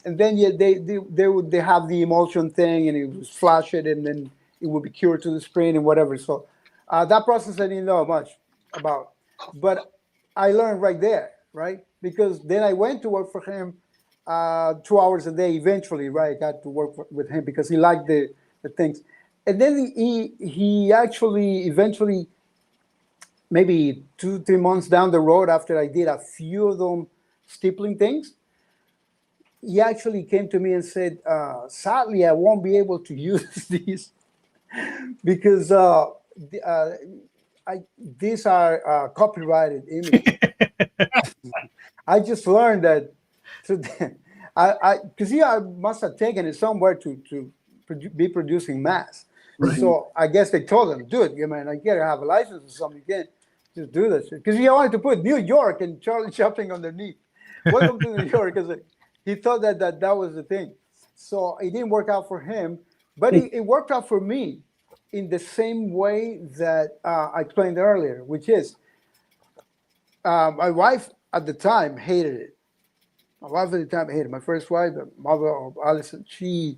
and then they have the emulsion thing, and it would flash it, and then it would be cured to the screen and whatever. So that process I didn't know much about, but I learned right there, right? Because then I went to work for him 2 hours a day eventually, right? I got to work with him because he liked the things. And then he actually eventually, maybe 2-3 months down the road, after I did a few of them stippling things, he actually came to me and said, "Sadly, I won't be able to use these because these are copyrighted images." I just learned that. Because I must have taken it somewhere to be producing mass.
Right.
So I guess they told him, dude, you man, I gotta have a license or something. You can't just do this because he wanted to put New York and Charlie Chaplin underneath. Welcome to New York, because he thought that was the thing. So it didn't work out for him, but it worked out for me in the same way that I explained earlier, which is my wife at the time hated it. My wife at the time hated it. My first wife, the mother of Allison, she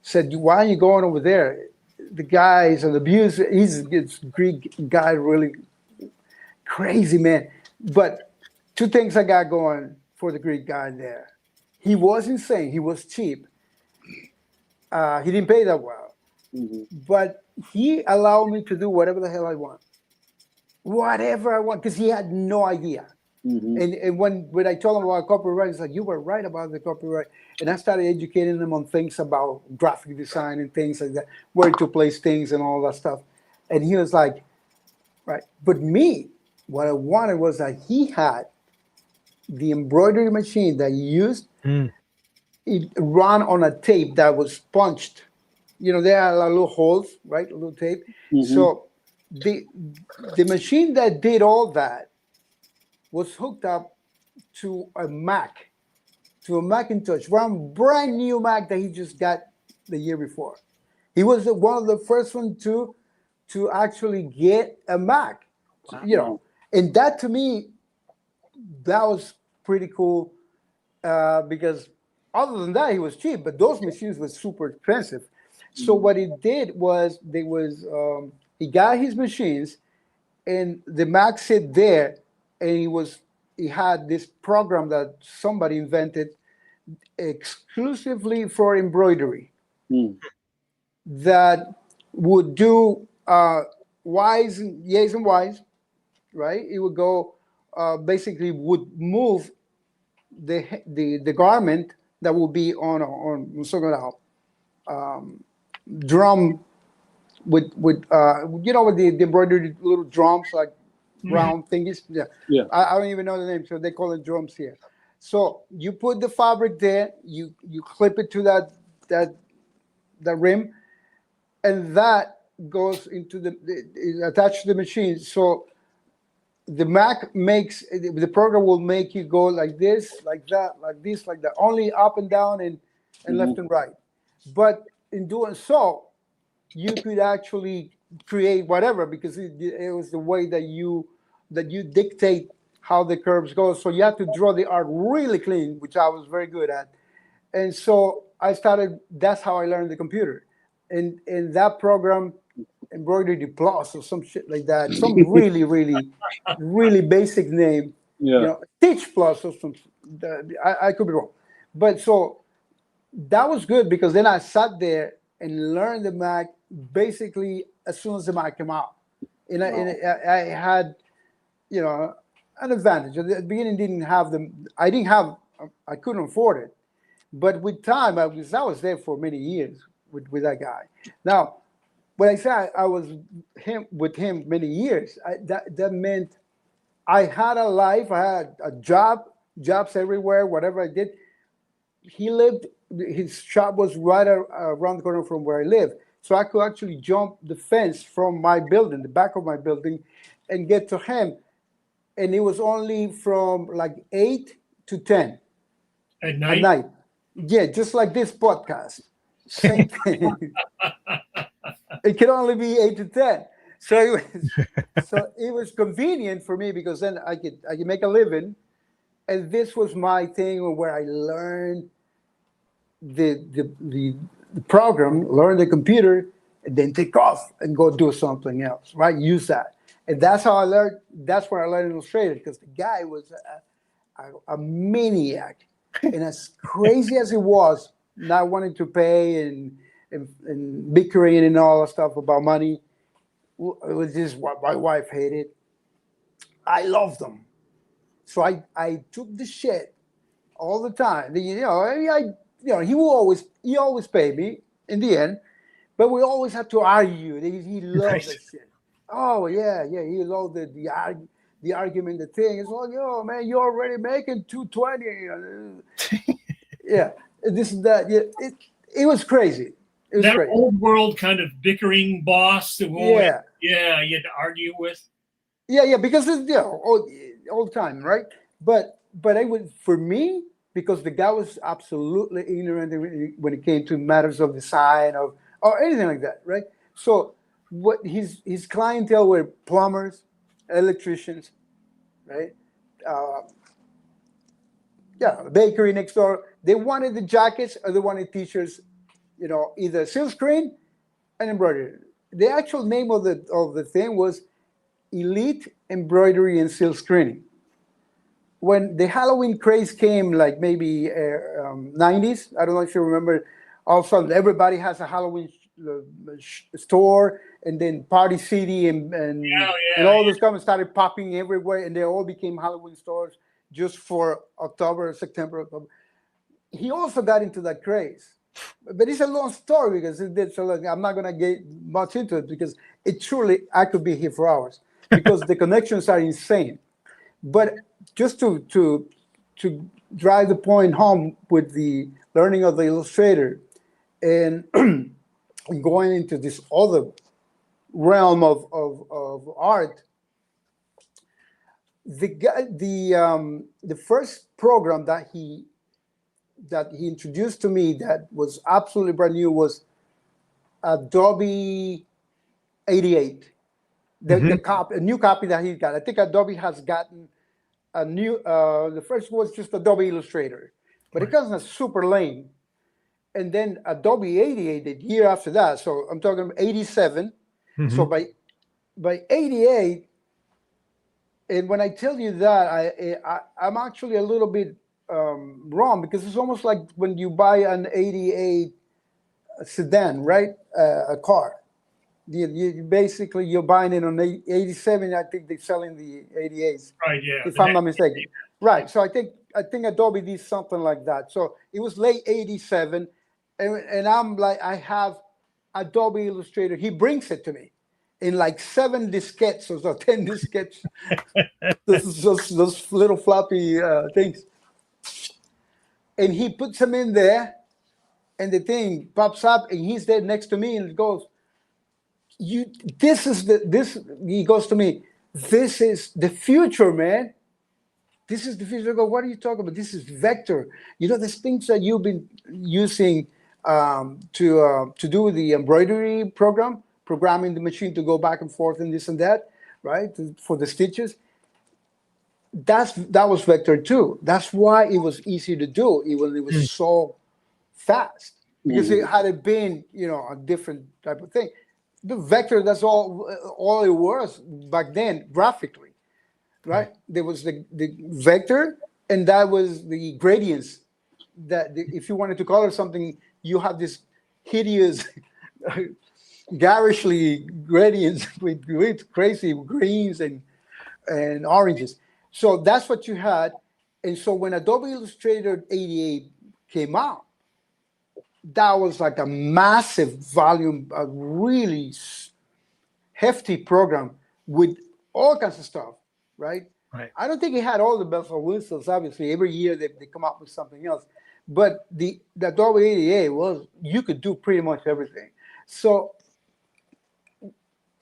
said, "Why are you going over there? The guy is an abuser. He's this Greek guy, really crazy man." But two things I got going for the Greek guy there. He was insane. He was cheap. He didn't pay that well. But he allowed me to do whatever the hell I want. Whatever I want, because he had no idea. And when I told him about copyright, he's like, "You were right about the copyright." And I started educating him on things about graphic design and things like that, where to place things and all that stuff. And he was like, right. But me, what I wanted was that he had the embroidery machine that he used. It ran on a tape that was punched. There are little holes, right? A little tape. So the machine that did all that was hooked up to a Mac, to a Macintosh, one brand new Mac that he just got the year before. He was one of the first ones to actually get a Mac, and that to me, that was pretty cool because other than that, he was cheap, but those machines were super expensive. So what he did was he got his machines, and the Mac sit there, and he had this program that somebody invented exclusively for embroidery that would do Y's and Y's, right? It would go basically would move the garment that would be on sort of drum with with the embroidered little drums, like round thingies. Yeah. I don't even know the name, so they call it drums here. So you put the fabric there, you clip it to that rim, and that goes into is attached to the machine. So the Mac makes the program will make you go like this, like that, like this, like that, only up and down and left and right. But in doing so, you could actually create whatever, because it was the way that you dictate how the curves go. So you have to draw the art really clean, which I was very good at. And so that's how I learned the computer. And that program, Embroidery Plus or some shit like that, some really, really, really basic name, Stitch Plus or something. I could be wrong. But so that was good, because then I sat there and learned the Mac basically as soon as the Mac came out. And I had, an advantage. At the beginning, I couldn't afford it. But with time, I was there for many years with that guy. Now, when I say I was with him many years, that meant I had a life, I had a jobs everywhere, whatever I did. His shop was right around the corner from where I live. So I could actually jump the fence from my building, the back of my building, and get to him. And it was only from like 8 to 10
at night.
At night. Yeah, just like this podcast. Same thing. It could only be 8 to 10. So it was convenient for me, because then I could make a living. And this was my thing where I learned the program, learn the computer, and then take off and go do something else, right? Use that. And that's how I learned. That's where I learned Illustrator, because the guy was a maniac. And as crazy as he was, not wanting to pay and bickering and all that stuff about money, it was just what my wife hated. I loved them. So I took the shit all the time. He always paid me in the end, but we always had to argue. He loved that shit. Oh yeah, he loved the argument, the thing. It's like, yo man, you're already making $220. yeah, this and that. Yeah, it was crazy. It was
That
crazy.
old world kind of bickering boss who always,
Yeah.
you had to argue with.
Yeah, because it's all time, right? But I would, for me, because the guy was absolutely ignorant when it came to matters of design or anything like that, right? So what his clientele were plumbers, electricians, right? Uh, yeah, bakery next door. They wanted the jackets or they wanted t-shirts, either silk screen and embroidery. The actual name of the thing was Elite Embroidery and Silk Screening. When the Halloween craze came, like maybe 90s, I don't know if you remember, all of a sudden everybody has a Halloween store, and then Party City and all those comments started popping everywhere, and they all became Halloween stores just for October, September, October. He also got into that craze. But it's a long story because I'm not going to get much into it because I could be here for hours because the connections are insane. But just to drive the point home with the learning of the Illustrator and going into this other realm of art, the first program that he introduced to me that was absolutely brand new was Adobe 88. The a new copy that he got. I think Adobe has gotten a new. The first was just Adobe Illustrator, but it wasn't super lame. And then Adobe 88 the year after that. So I'm talking about 87. So by 88, and when I tell you that, I'm actually a little bit wrong because it's almost like when you buy an 88 sedan, right? A car. You're buying it on 87. I think they're selling the 88s.
Right, yeah.
If I'm not mistaken. Right. So I think Adobe did something like that. So it was late 87. And I'm like, I have Adobe Illustrator. He brings it to me in like 7 diskettes or so, 10 diskettes. those little floppy things. And he puts them in there, and the thing pops up, and he's there next to me, and it goes, he goes to me, this is the future, man. This is the future. I go, what are you talking about? This is vector. There's things that you've been using to do the embroidery programming the machine to go back and forth and this and that, right? For the stitches. That was vector too. That's why it was easy to do. It was so fast because it had been, a different type of thing. The vector, that's all it was back then, graphically, right? There was the vector, and that was the gradients. If you wanted to color something, you have this hideous, garishly gradients with crazy greens and oranges. So that's what you had. And so when Adobe Illustrator 88 came out, that was like a massive volume, a really hefty program with all kinds of stuff, right? I don't think it had all the bells and whistles. Obviously, every year they come up with something else. But the Adobe 88 you could do pretty much everything. So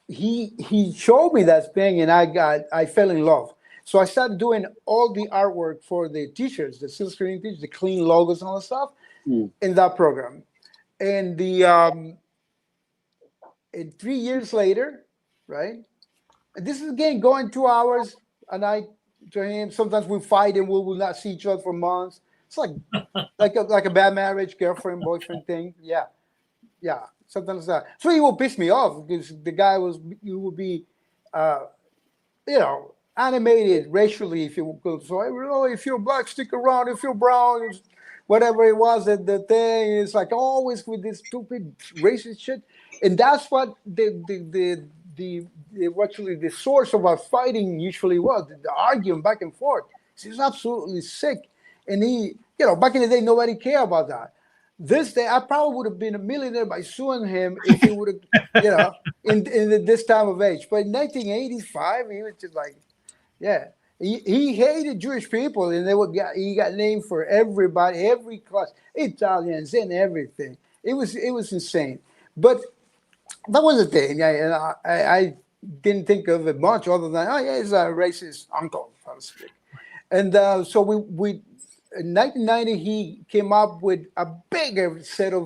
he showed me that thing, and I fell in love. So I started doing all the artwork for the t-shirts, the silk screen t-shirts, the clean logos and all that stuff in that program. And and 3 years later, right? And this is again going 2 hours a night to him. Sometimes we fight and we will not see each other for months. It's like a bad marriage, girlfriend, boyfriend thing. Yeah. Sometimes that. So he will piss me off because the guy would be, animated racially. If you go, so if you're black, stick around. If you're brown, whatever it was, the thing is like always with this stupid racist shit. And that's what actually the source of our fighting usually was, the arguing back and forth. He's absolutely sick. And he, back in the day, nobody cared about that. This day, I probably would have been a millionaire by suing him if he would have, in this time of age. But in 1985, he was just like, yeah. He hated Jewish people, and he got named for everybody, every class, Italians and everything. It was insane. But that was the thing. I didn't think of it much other than, oh yeah, he's a racist uncle, so to speak. And so we in 1990 he came up with a bigger set of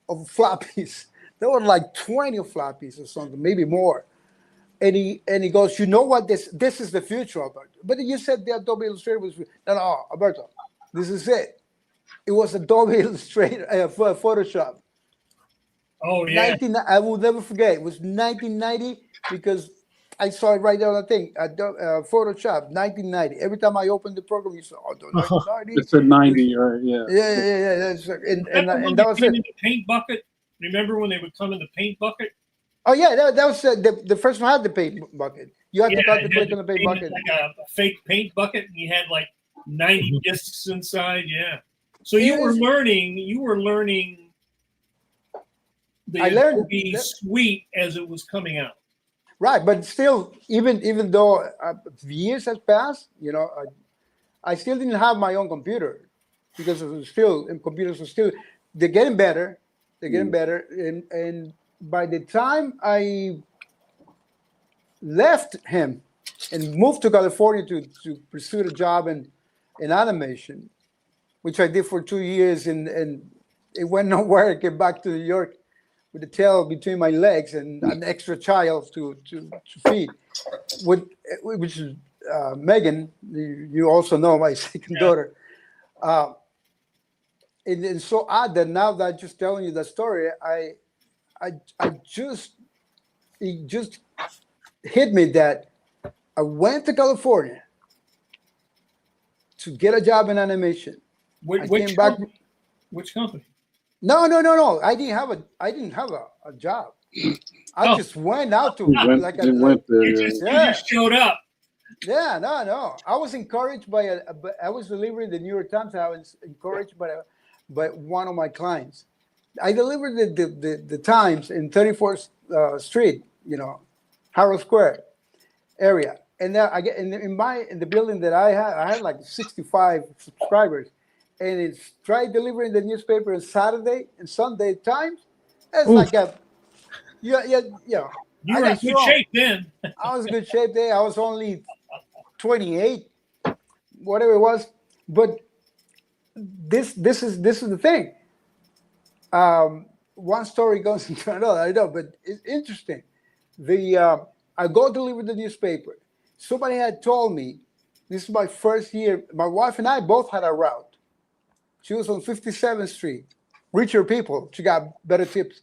floppies. There were like 20 floppies or something, maybe more. And he goes, you know what? This is the future, Alberto. But you said the Adobe Illustrator was no, Alberto. This is it. It was Adobe Illustrator, Photoshop.
Oh yeah.
I will never forget. It was 1990 because I saw it right there on the thing. Photoshop, 1990. Every time I opened the program, you saw, oh, 1990.
It's a 90, right? Yeah.
Yeah. And that was
it.
it.
In the paint bucket. Remember when they would come in the paint bucket?
Oh yeah, that was the first one had the paint bucket. You had to click on the paint bucket.
Like a fake paint bucket, and you had like 90 discs inside. Yeah. So you were learning the Adobe suite as it was coming out.
Right, but still, even though years has passed, I still didn't have my own computer because computers were still they're getting better. They're getting better, and by the time I left him and moved to California to pursue a job in animation, which I did for 2 years, and it went nowhere. I came back to New York with a tail between my legs and an extra child to feed, which is Megan. You also know my second daughter. And so odd that now that I'm just telling you the story, it just hit me that I went to California to get a job in animation.
Which company?
No. I didn't have a job. I just went out to
You just showed up.
Yeah, no. I was encouraged I was delivering the New York Times. I was encouraged by one of my clients. I delivered the Times in 34th Street, Harold Square area. And then I get in the building that I had like 65 subscribers. And it's tried delivering the newspaper on Saturday and Sunday Times. It's like
You were in good shape then.
I was in good shape there. I was only 28, whatever it was. But this is the thing. One story goes into another. I know, but it's interesting. I go deliver the newspaper. Somebody had told me, this is my first year. My wife and I both had a route. She was on 57th Street. Richer people. She got better tips.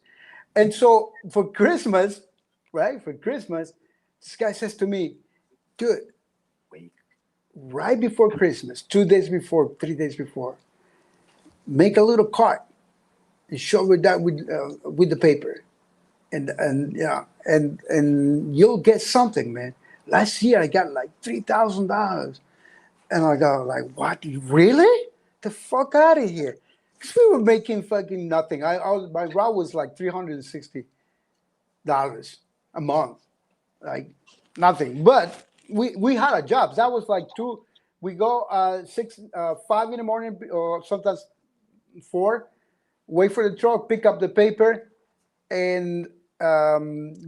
And so for Christmas, this guy says to me, dude, right before Christmas, 2 days before, 3 days before, make a little card and show her that with the paper. And you'll get something, man. Last year I got like $3,000. And I go like, what? Really? The fuck out of here. Because we were making fucking nothing. My route was like $360 a month. Like nothing. But we had a job. That was like we go 5 in the morning or sometimes 4, wait for the truck, pick up the paper, and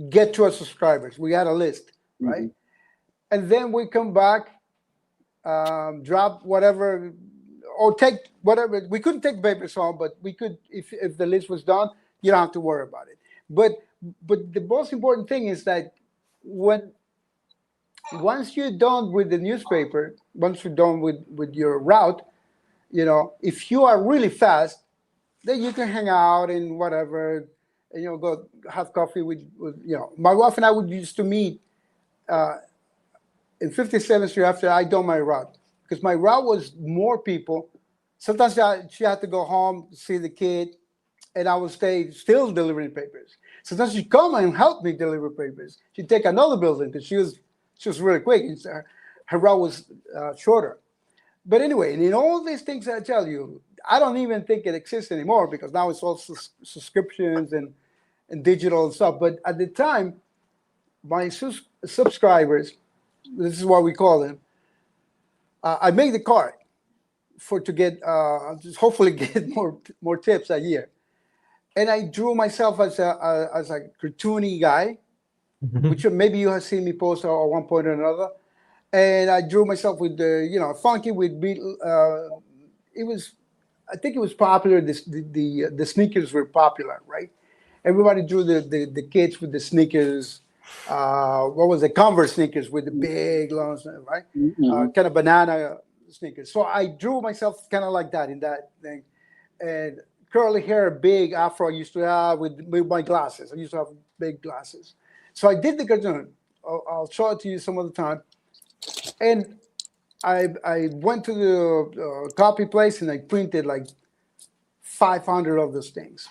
get to our subscribers. We had a list, right? Mm-hmm. And then we come back, drop whatever, or take whatever. We couldn't take papers home, but we could, if the list was done, you don't have to worry about it. But the most important thing is that once you're done with the newspaper, once you're done with your route, if you are really fast, then you can hang out and whatever, and go have coffee with my wife and I would used to meet in 57th Street after I done my route, because my route was more people. Sometimes she had to go home to see the kid, and I would stay still delivering papers. Sometimes she'd come and help me deliver papers. She'd take another building because she was really quick. Her route was shorter. But anyway, in all these things I tell you, I don't even think it exists anymore because now it's all subscriptions and digital and stuff. But at the time, my subscribers, this is what we call them, I made the card to get just hopefully get more tips that year, and I drew myself as a cartoony guy, which maybe you have seen me post at one point or another. And I drew myself with the funky with it was, I think it was popular. The sneakers were popular, right? Everybody drew the kids with the sneakers. What was the Converse sneakers with the big long, right? Kind of banana sneakers. So I drew myself kind of like that in that thing, and curly hair, big afro I used to have with my glasses. I used to have big glasses. So I did the cartoon. I'll show it to you some other time. And I went to the copy place and I printed like 500 of those things.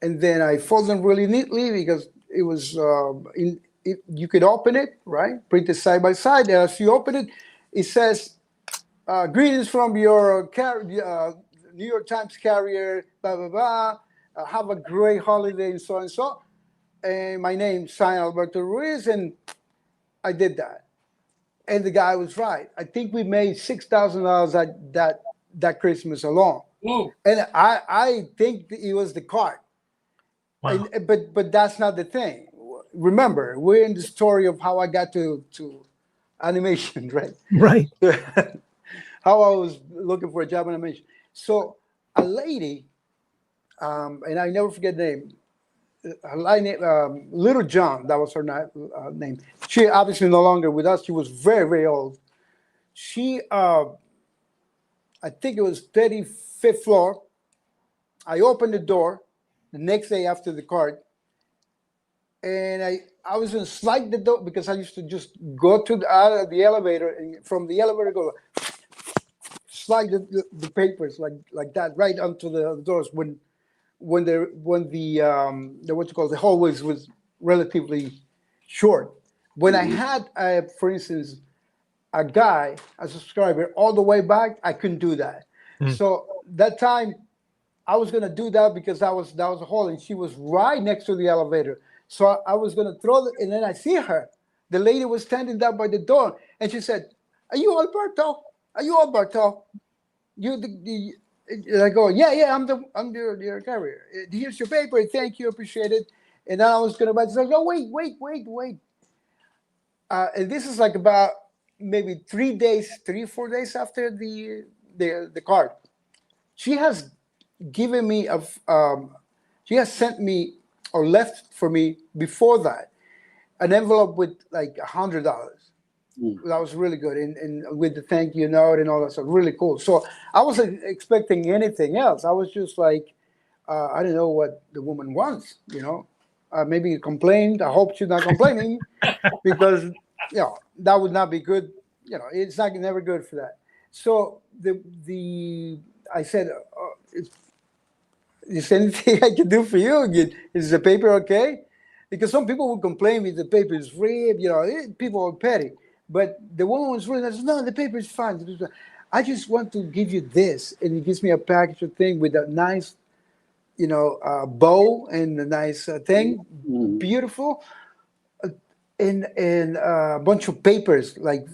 And then I folded them really neatly because it was you could open it, right? Print it side by side. And as you open it, it says, greetings from your New York Times carrier, blah, blah, blah. Have a great holiday and so and so. And my name, signed Alberto Ruiz, and I did that. And the guy was right. I think we made $6,000 that Christmas alone.
Whoa.
And I think it was the card.
Wow.
But that's not the thing. Remember, we're in the story of how I got to animation, right?
Right.
How I was looking for a job in animation. So a lady, and I never forget the name, Little John, that was her name. She obviously no longer with us. She was very, very old. She, I think it was 35th floor. I opened the door the next day after the card, and I was going to slide the door because I used to just go to out of the elevator, and from the elevator go slide the papers like that right onto the doors when the what you call the hallways was relatively short. When I had, for instance, a subscriber all the way back, I couldn't do that. So that time, I was gonna do that because that was a hall, and she was right next to the elevator. So I was gonna and then I see her. The lady was standing there by the door, and she said, "Are you Alberto? Are you Alberto? You the I go, yeah, I'm the carrier. Here's your paper. Thank you, appreciate it." And then I was gonna buy it. Like, "Oh, wait." And this is like about maybe 3 or 4 days after the card. She has given me she has sent me or left for me before that an envelope with like $100. That was really good, and with the thank you note and all that stuff, really cool. So I wasn't expecting anything else. I was just like, I don't know what the woman wants, maybe complained. I hope she's not complaining because that would not be good. It's never good for that. So I said, is anything I can do for you? Is the paper okay? Because some people would complain if the paper is ripped. People are petty. But the woman was really nice. No, the paper is fine. I just want to give you this. And he gives me a package of thing with a nice, bow and a nice thing. Beautiful. And a bunch of papers, like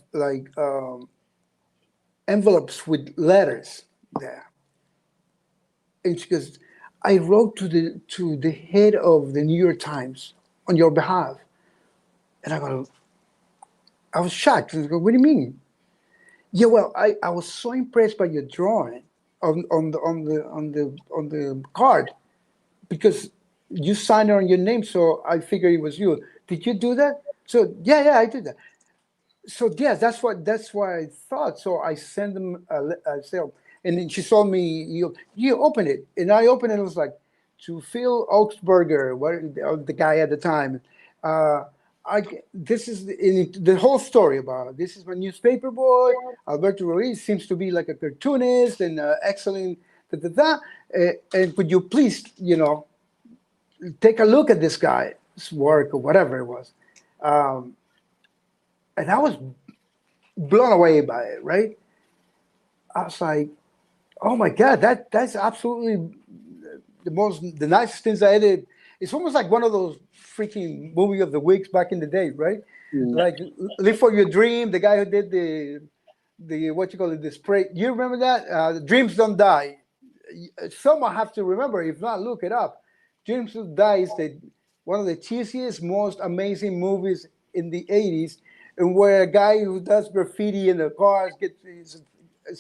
envelopes with letters there. And she goes, "I wrote to the head of the New York Times on your behalf." And I was shocked. I go, "What do you mean?" "Yeah, well, I was so impressed by your drawing on the card because you signed it on your name, so I figured it was you. Did you do that?" So yeah, I did that. So yes, that's why I thought. So I sent them a sale, and then she told me, "You open it," and I opened it. And it was like, "To Phil Oaksberger, the guy at the time." This is the whole story about it. This is my newspaper boy, Alberto Ruiz, seems to be like a cartoonist and excellent. And could you please, take a look at this guy's work or whatever it was. And I was blown away by it, right? I was like, "Oh my God, that's absolutely the nicest things I did." It's almost like one of those freaking movie of the weeks back in the day, right? Like Live for Your Dream, the guy who did what you call it, the spray. You remember that? Dreams Don't Die. Someone have to remember. If not, look it up. Dreams Don't Die is one of the cheesiest, most amazing movies in the 80s, and where a guy who does graffiti in the cars is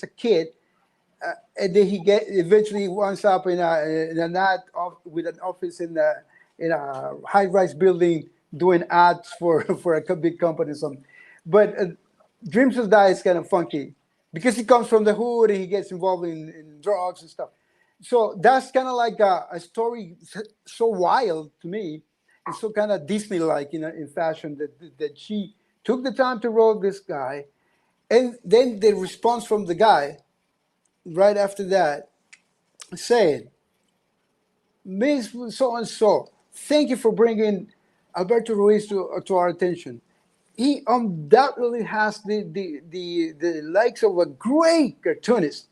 a kid, and then he eventually winds up in an ad with an office in a high-rise building doing ads for a big company or something. But Dreams of Die is kind of funky because he comes from the hood and he gets involved in drugs and stuff. So that's kind of like a story so wild to me. It's so kind of Disney-like, in fashion that she took the time to write this guy, and then the response from the guy right after that said, "Miss so and so, thank you for bringing Alberto Ruiz to our attention. He undoubtedly has the likes of a great cartoonist,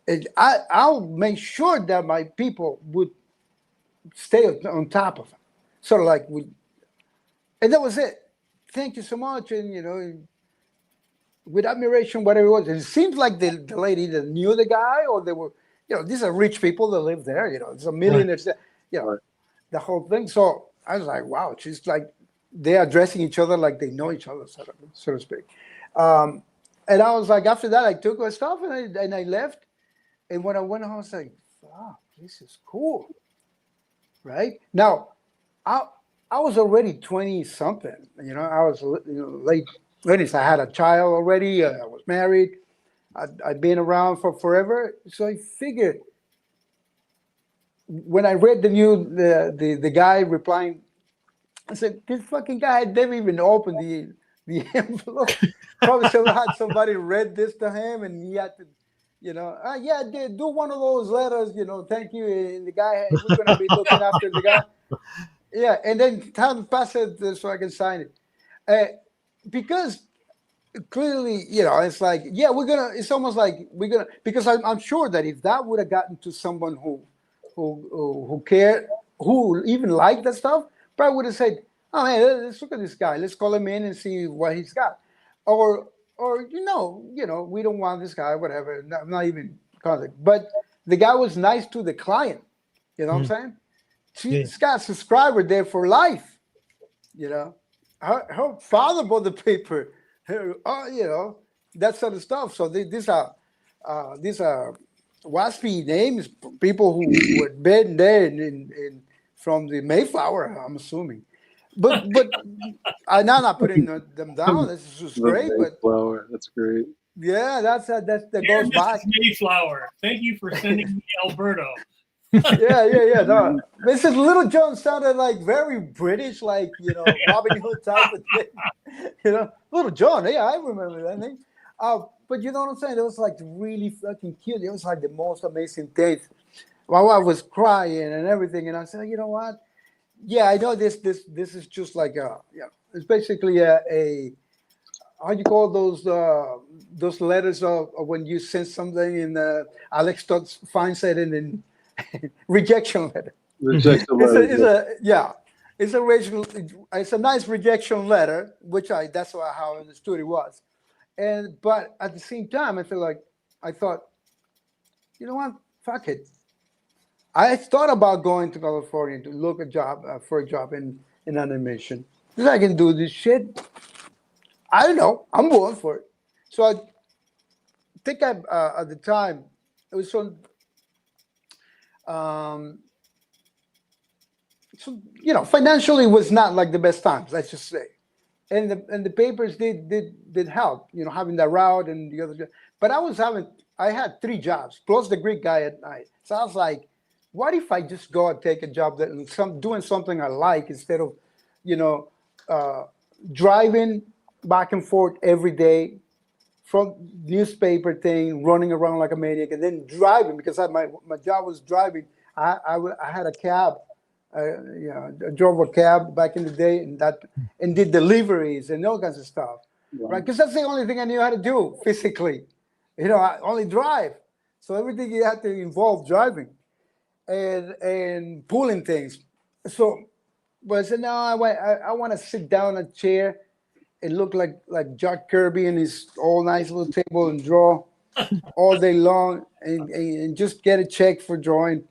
and I'll make sure that my people would stay on top of him." Sort of like and that was it. Thank you so much, and with admiration, whatever it was. And it seems like the lady that knew the guy, or they were, these are rich people that live there. It's a millionaires, the whole thing. So I was like, wow, she's like, they're addressing each other like they know each other, so to speak. And I was like, after that, I took my stuff and I left. And when I went home, I was like, wow, this is cool. Right? Now, I was already 20-something. I was late 20s. I had a child already. I was married. I'd been around for forever. So I figured, when I read the guy replying, I said, this fucking guy had never even opened the envelope. Probably had somebody read this to him, and he had to, yeah, do one of those letters, thank you. And the guy, we're going to be looking after the guy. Yeah, and then pass it so I can sign it. Because clearly, it's like, yeah, it's almost like because I'm sure that if that would have gotten to someone who cared, who even liked that stuff, probably would have said, oh man, let's look at this guy. Let's call him in and see what he's got. Or we don't want this guy, whatever. I'm not even contact. But the guy was nice to the client. You know what I'm saying? She's got a subscriber there for life. Her father bought the paper. That sort of stuff. So these are waspy names, people who were been there from the Mayflower, I'm assuming. But I'm not putting them down. This is great.
Mayflower, that's great.
Yeah, that goes back.
Mayflower, thank you for sending me Alberto.
Yeah. No. Mrs. Little John sounded like very British, like Robin Hood type of thing. Little John. Yeah, I remember that name. But you know what I'm saying? It was like really fucking cute. It was like the most amazing thing. My wife was crying and everything, and I said, you know what? Yeah, I know this is just like it's basically a how do you call those letters of when you send something in Alex finds it in rejection letter.
Rejection letter.
It's a nice rejection letter, which that's how I understood it was. But at the same time, I thought, you know what? Fuck it. I thought about going to California to look for a job in animation. Because I can do this shit. I don't know. I'm going for it. So I think at the time, it was so financially was not like the best times, let's just say. And the papers did help, having that route and the other. But I had 3 jobs plus the Greek guy at night. So I was like, what if I just go and take a job doing something I like instead of, driving back and forth every day from newspaper thing, running around like a maniac, and then driving because my job was driving. I had a cab. I drove a cab back in the day, and did deliveries and all kinds of stuff, right? Because that's the only thing I knew how to do physically. I only drive, so everything you had to involve driving and pulling things. So, but I said no, I want to sit down in a chair and look like Jack Kirby and his all nice little table and draw all day long and just get a check for drawing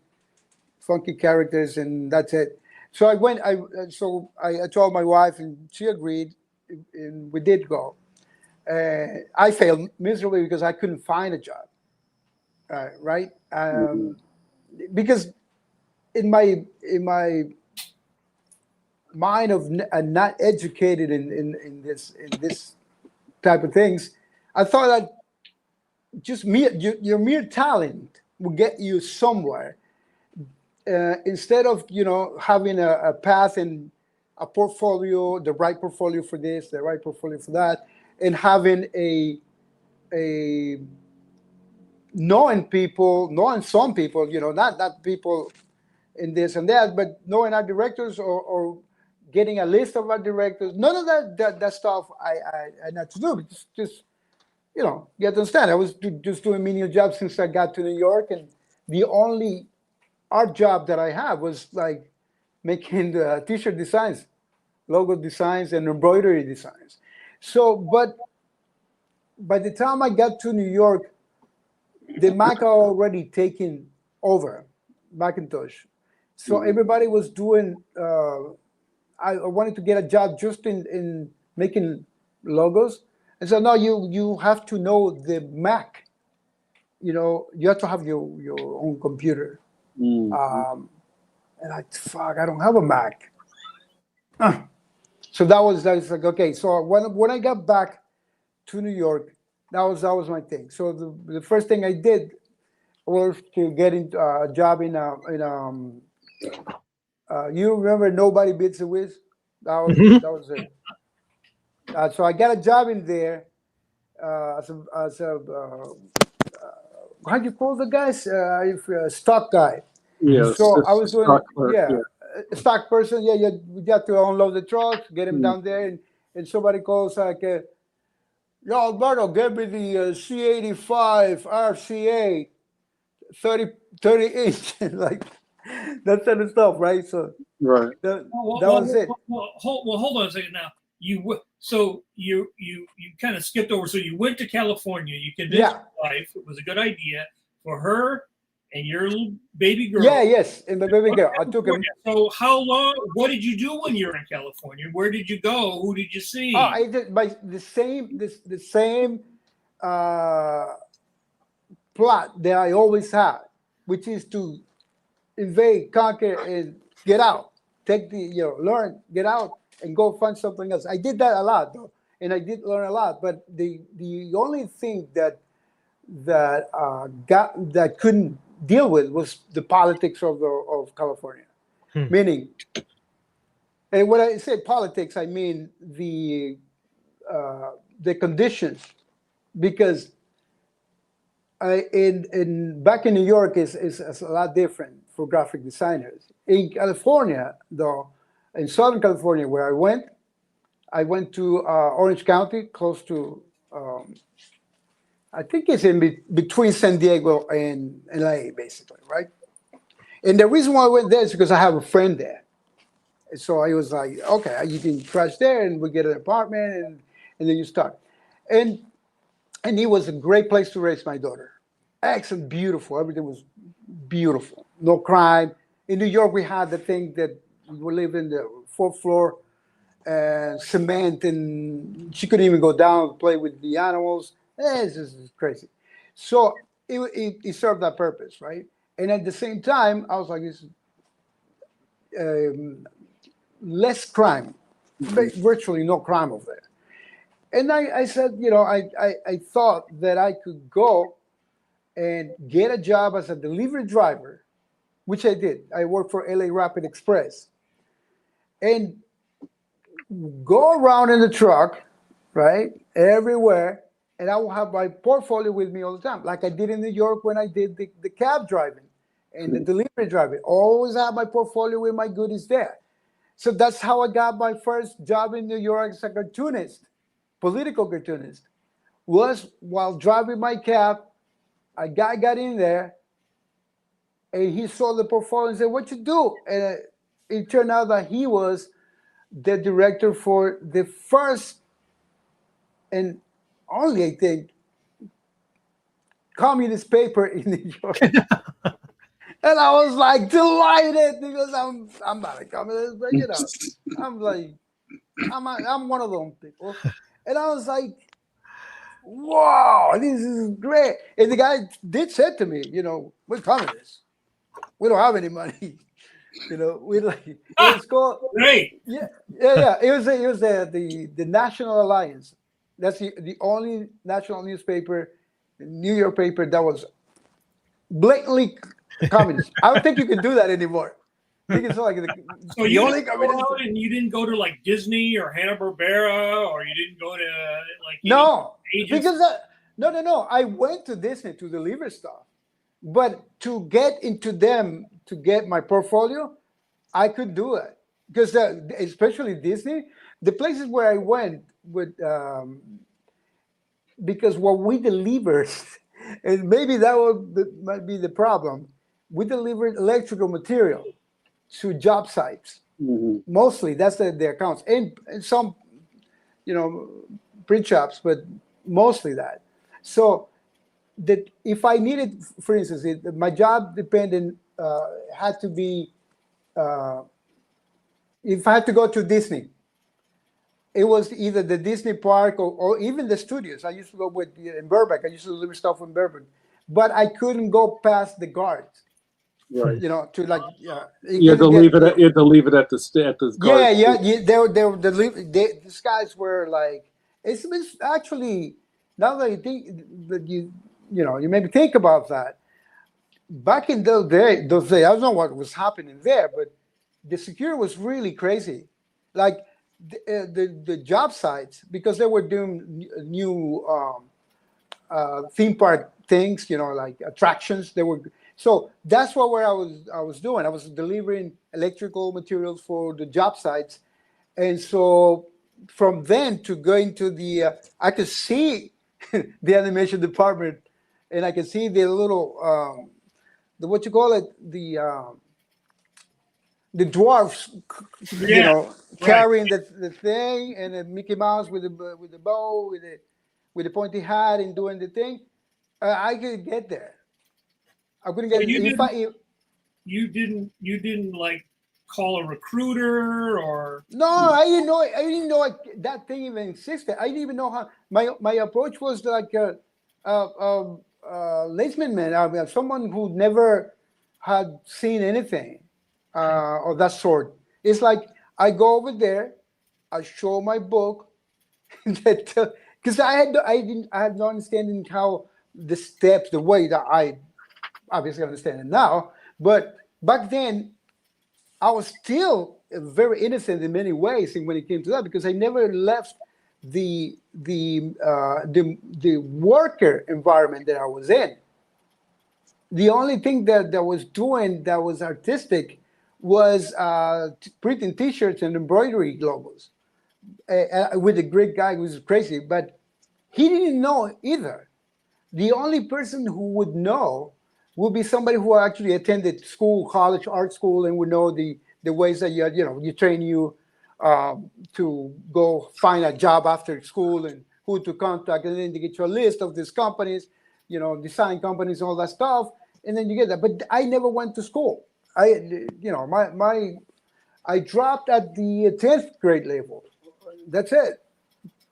funky characters, and that's it. So I told my wife, and she agreed, and we did go. I failed miserably because I couldn't find a job. Right? Because in my mind of not educated in this type of things, I thought that just your mere talent will get you somewhere. Instead of having a path and a portfolio, the right portfolio for this, the right portfolio for that, and having a knowing some people, not people in this and that, but knowing our directors or getting a list of our directors. None of that stuff I had not to do. But just you have to understand. I was just doing menial jobs since I got to New York, and the only art job that I had was like making the t-shirt designs, logo designs, and embroidery designs. So, but by the time I got to New York, the Mac are already taken over, Macintosh. So everybody was doing. I wanted to get a job just in making logos, and so no, you have to know the Mac. You have to have your own computer. And I don't have a Mac. So that was like, okay. So when I got back to New York, that was my thing. So the first thing I did was to get into a job in you remember Nobody Beats the Wiz? That was it. So I got a job in there as a how do you call the guys? Stock guy.
Yes.
So I was doing
clerk,
a stock person. Yeah, you have to unload the truck, get him down there, and somebody calls like, "Yo, Alberto, get me the C85 RCA 30 inch," like that kind of stuff, right? So
right.
that was it.
Hold on a second now. You kind of skipped over. So you went to California. You convinced your wife it was a good idea for her and your little baby girl.
Yes, and the baby girl. I took him.
So how long? What did you do when you were in California? Where did you go? Who did you see?
Oh, I did the same plot that I always had, which is to invade, conquer, and get out. Take learn, get out, and go find something else. I did that a lot though, and I did learn a lot. But the only thing that couldn't deal with was the politics of California. Meaning, and when I say politics, I mean the conditions, because back in New York is a lot different for graphic designers. In California, though, in Southern California, where I went to Orange County, close to, I think it's in between San Diego and LA, basically, right? And the reason why I went there is because I have a friend there. And so I was like, okay, you can crash there, and we get an apartment, and then you start. And it was a great place to raise my daughter. Excellent, beautiful. Everything was beautiful. No crime. In New York, we had the thing that we live in the fourth floor, cement, and she couldn't even go down and play with the animals. It's just crazy. So it served that purpose, right? And at the same time, I was like, it's less crime, virtually no crime over there. And I said, I thought that I could go and get a job as a delivery driver, which I did. I worked for LA Rapid Express, and go around in the truck, right, everywhere, and I will have my portfolio with me all the time, like I did in New York when I did the cab driving and the delivery driving. Always have my portfolio with my goodies there. So that's how I got my first job in New York as a cartoonist, political cartoonist, was while driving my cab. A guy got in there, and he saw the portfolio and said, "What you do?" And it turned out that he was the director for the first and only, I think, communist paper in New York. And I was like delighted because I'm not a communist, but you know, I'm like I'm one of those people. And I was like, wow, this is great. And the guy did say to me, you know, we're communists. We don't have any money. You know, we like it was called
Great.
yeah. It was the National Alliance. That's the only national newspaper, New York paper that was blatantly communist. I don't think you can do that anymore. I think it's like
So
the
you
only
didn't go
communist.
out and you didn't go to like Disney or Hanna-Barbera, or you didn't go to like
No,
any
because no. I went to Disney to deliver stuff, but to get into them to get my portfolio, I could do it because especially Disney, the places where I went with because what we delivered, and maybe might be the problem. We delivered electrical material to job sites. Mostly, that's the accounts, and some, you know, print shops, but mostly that. So that if I needed, for instance, my job dependent had to be, if I had to go to Disney, it was either the Disney park or even the studios. I used to go in Burbank. I used to deliver stuff in Burbank, but I couldn't go past the guards.
Right.
You know, to like
You had to leave it. You had to leave it at the guard.
These guys were like, it's actually, now that you think that you maybe think about that. Back in those days, I don't know what was happening there, but the security was really crazy. Like the job sites, because they were doing new theme park things, you know, like attractions. So that's where I was doing. I was delivering electrical materials for the job sites, and so from then to going to I could see the animation department, and I could see the little what you call it, the dwarfs, you know, carrying the thing, and then Mickey Mouse with the bow, with the pointy hat, and doing the thing. I could get there. I couldn't get it.
You didn't like call a recruiter or
No, I didn't know. I didn't know that thing even existed. I didn't even know how. My approach was like a layman man. I mean, someone who never had seen anything of that sort. It's like I go over there, I show my book, because I had no understanding how the steps, the way that I obviously understand it now, but back then I was still very innocent in many ways when it came to that, because I never left the worker environment that I was in. The only thing that I was doing that was artistic was printing T-shirts and embroidery logos with a great guy who was crazy, but he didn't know either. The only person who would know would be somebody who actually attended school, college, art school, and would know the ways that you train you to go find a job after school and who to contact, and then they get you a list of these companies, design companies, all that stuff, and then you get that. But I never went to school. I dropped at the 10th grade level. That's it,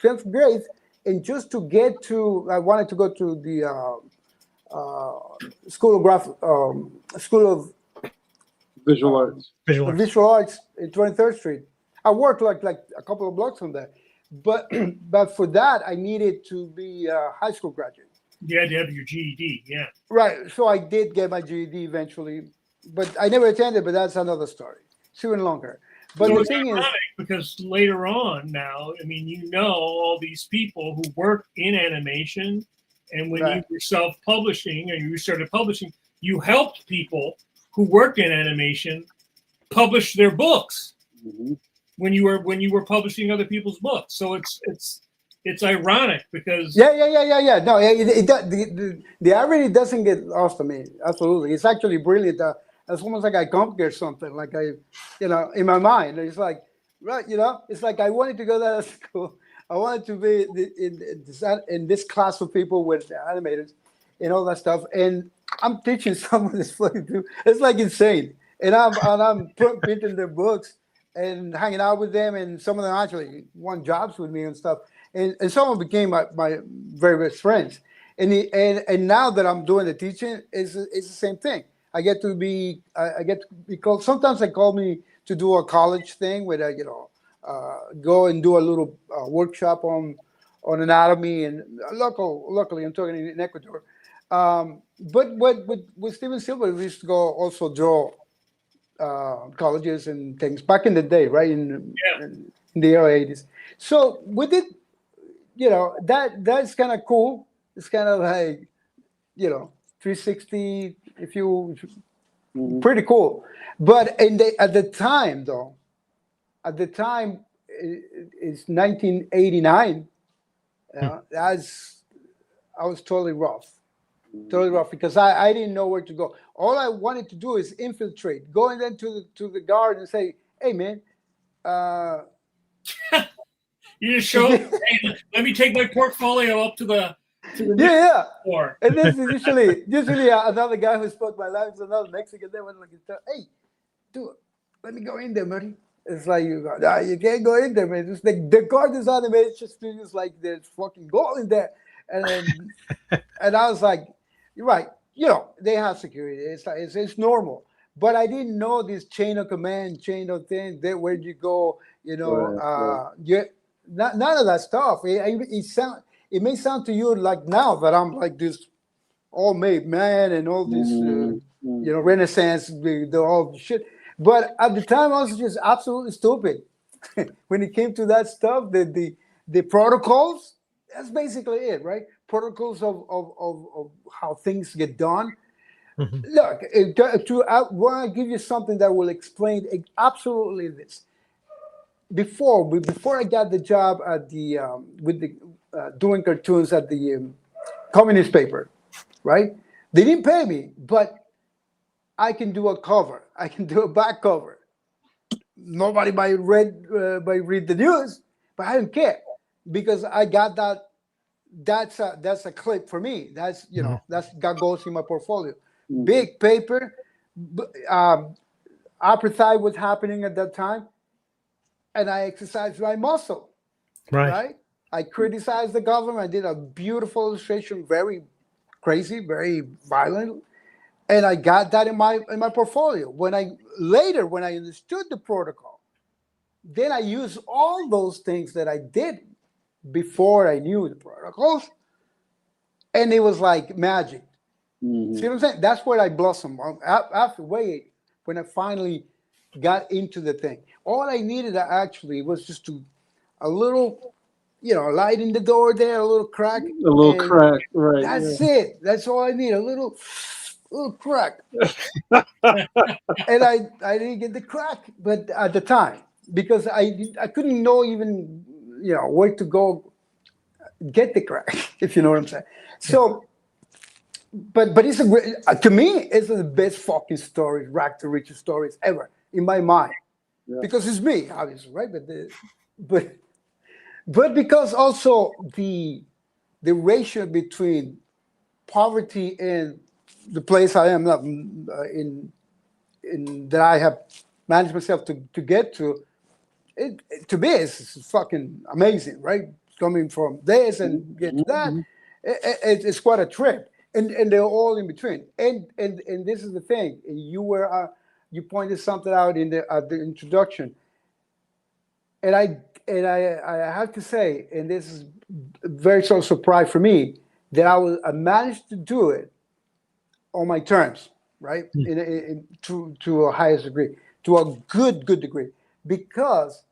10th grade, and just to get to, I wanted to go to the School of
Visual Arts.
Visual
Arts in 23rd Street. I worked like a couple of blocks from there, but for that I needed to be a high school graduate.
You had to have your GED, yeah.
Right. So I did get my GED eventually, but I never attended. But that's another story. Soon longer. But
so
the thing is,
because later on now, I mean, all these people who work in animation, and when you were self-publishing or you started publishing, you helped people who worked in animation publish their books when you were publishing other people's books. So it's ironic because
No, the irony doesn't get lost on me. Absolutely, it's actually brilliant. It's almost like I conquered something. Like in my mind, it's like it's like I wanted to go to that school. I wanted to be in this class of people with animators and all that stuff. And I'm teaching some of this fucking too. It's like insane. And I'm printing their books and hanging out with them. And some of them actually won jobs with me and stuff. And some of them became my very best friends. And now that I'm doing the teaching, it's the same thing. I get to be called. Sometimes they call me to do a college thing where I, go and do a little workshop on anatomy and luckily I'm talking in Ecuador. But with Steven Silver, we used to go also draw colleges and things back in the day, right in the early 80s. So with it, that's kind of cool. It's kind of like 360, if you pretty cool. But at the time it's 1989. I was totally rough because I didn't know where to go. All I wanted to do is infiltrate, go into the guard and say, "Hey, man."
You just show. Hey, let me take my portfolio up to the
yeah.
floor.
And this is usually another guy who spoke my language, another Mexican. They went like, "Hey, dude, let me go in there, buddy." It's like you can't go in there, man. It's like the guard is animated just like there's fucking gold in there, and then, and I was like, "You're right." They have security. It's like it's normal. But I didn't know this chain of command, chain of thing. Where you go, none of that stuff. It may sound to you like now that I'm like this all-made man and all this, Renaissance, all the shit. But at the time, I was just absolutely stupid. When it came to that stuff, the protocols, that's basically it, right? Protocols of how things get done. Mm-hmm. Look, I want to give you something that will explain absolutely this. Before I got the job at doing cartoons at the communist paper, right? They didn't pay me, but I can do a cover. I can do a back cover. Nobody might read the news, but I don't care because I got that. That's a clip for me. That goes in my portfolio. Mm-hmm. Big paper. Apartheid was happening at that time, and I exercised my muscle. Right? I criticized the government. I did a beautiful illustration, very crazy, very violent. And I got that in my portfolio. When I understood the protocol, then I used all those things that I did before I knew the protocols, and it was like magic. Mm-hmm. See what I'm saying? That's where I blossomed. After when I finally got into the thing, all I needed actually was just a little, light in the door there, a little crack.
A little crack, right?
That's it. That's all I need. A little crack. And I didn't get the crack, but at the time, because I couldn't know even where to go get the crack, if you know what I'm saying. So, but it's to me, it's the best fucking story, rag to riches stories ever in my mind, because it's me, obviously, right? But because also the ratio between poverty and the place I am in that I have managed myself to get to, to me it's fucking amazing, right? Coming from this and get to that, it's quite a trip, and they're all in between. And this is the thing. You pointed something out in the introduction, and I have to say, and this is very sort of surprise for me, that I managed to do it on my terms, right? To a highest degree, to a good degree, because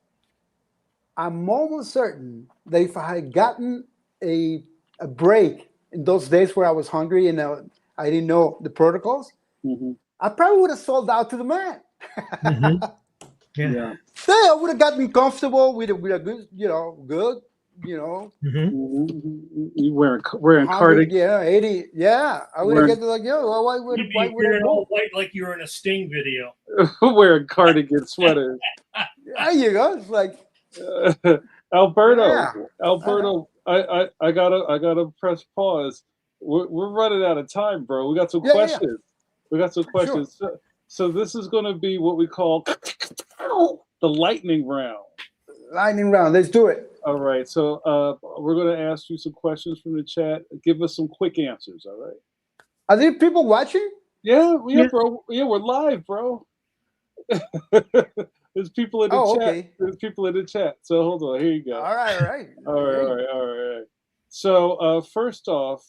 I'm almost certain that if I had gotten a break in those days where I was hungry and I didn't know the protocols, I probably would have sold out to the man. Yeah, I would have got me comfortable with a good, good.
You wearing cardigan.
Yeah, 80. Yeah, I would have get like, why would
I all white like you were in a Sting video?
Wearing cardigan sweaters.
There you go. It's like
Alberto,
Yeah.
Alberto, I gotta press pause. We're running out of time, bro. We got some
Yeah, yeah, yeah.
questions. We got some
Sure.
questions. So this is going to be what we call the lightning round.
Lightning round. Let's do it.
All right. So we're going to ask you some questions from the chat. Give us some quick answers. All right.
Are there people watching?
Yeah,
Yeah.
bro. Yeah, we're live, bro. There's people in the
Oh,
chat.
okay.
There's people in the chat. So hold on. Here you go.
All right, all right.
All right,
Hey.
all right. So first off,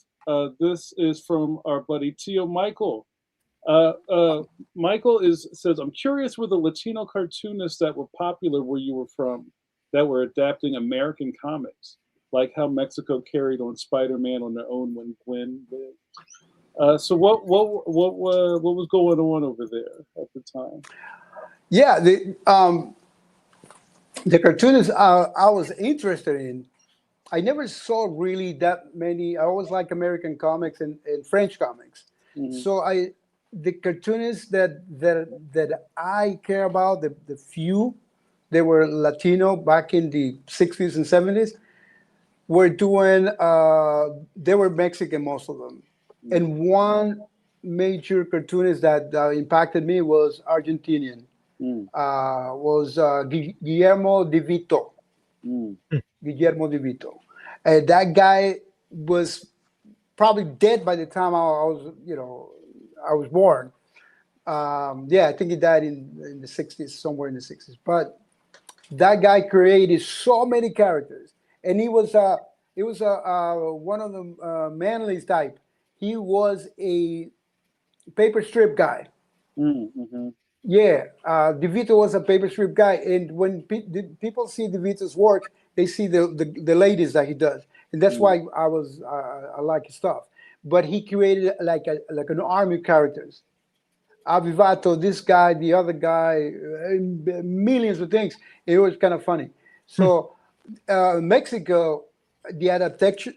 this is from our buddy Tio Michael. Michael says, I'm curious where the Latino cartoonists that were popular where you were from, that were adapting American comics, like how Mexico carried on Spider-Man on their own when Gwen lived. So what was going on over there at the time?
Yeah, the cartoonists I was interested in. I never saw really that many. I always like American comics and French comics.
Mhm.
So the cartoonists that I care about, the few, they were Latino back in the 60s and 70s, were doing, they were Mexican, most of them. And one major cartoonist that impacted me was Argentinian, was Guillermo de Vito. Guillermo de Vito. That guy was probably dead by the time I was born. Yeah, I think he died in the 60s, somewhere in the 60s. But that guy created so many characters, and he was one of the manly type. He was a paper strip guy.
Mm-hmm.
Yeah, DeVito was a paper strip guy, and when people see DeVito's work, they see the ladies that he does, and that's why I like his stuff. But he created like an army of characters. Avivato, this guy, the other guy, millions of things. It was kind of funny. So Mexico, the adaptation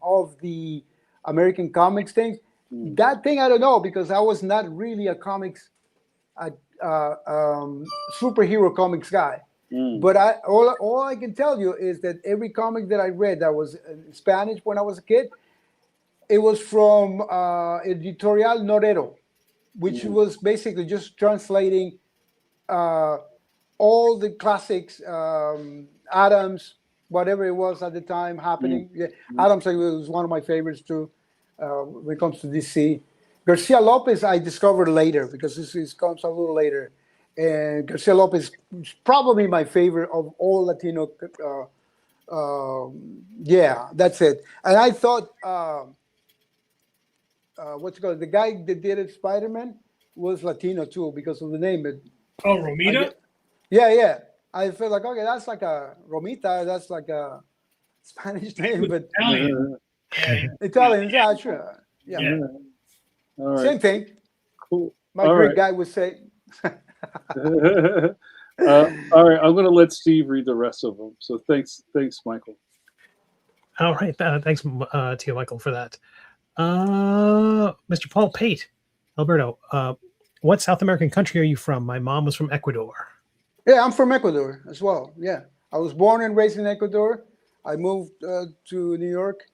of the American comics things. That thing I don't know, because I was not really a comics, superhero comics guy. But all I can tell you is that every comic that I read that was in Spanish when I was a kid, it was from Editorial Norero, which was basically just translating all the classics, Adams, whatever it was at the time happening. Yeah, Adams was one of my favorites too. When it comes to DC, Garcia Lopez I discovered later, because this comes a little later, and Garcia Lopez is probably my favorite of all Latino. Yeah, that's it. And I thought, what's it called? The guy that did it, Spider-Man, was Latino too, because of the name.
Oh, Romita?
Yeah. I felt like, okay, that's like a Romita. That's like a Spanish name, but
Italian.
Italian, yeah, sure. Yeah.
All right.
Same thing.
Cool.
My
All
great
right.
guy would say.
All right, I'm going to let Steve read the rest of them. So thanks, Michael.
All right, thanks, Tio Michael, for that. Mr. Paul Pate, Alberto, what South American country are you from? My mom was from Ecuador.
Yeah, I'm from Ecuador as well. Yeah, I was born and raised in Ecuador. I moved to New York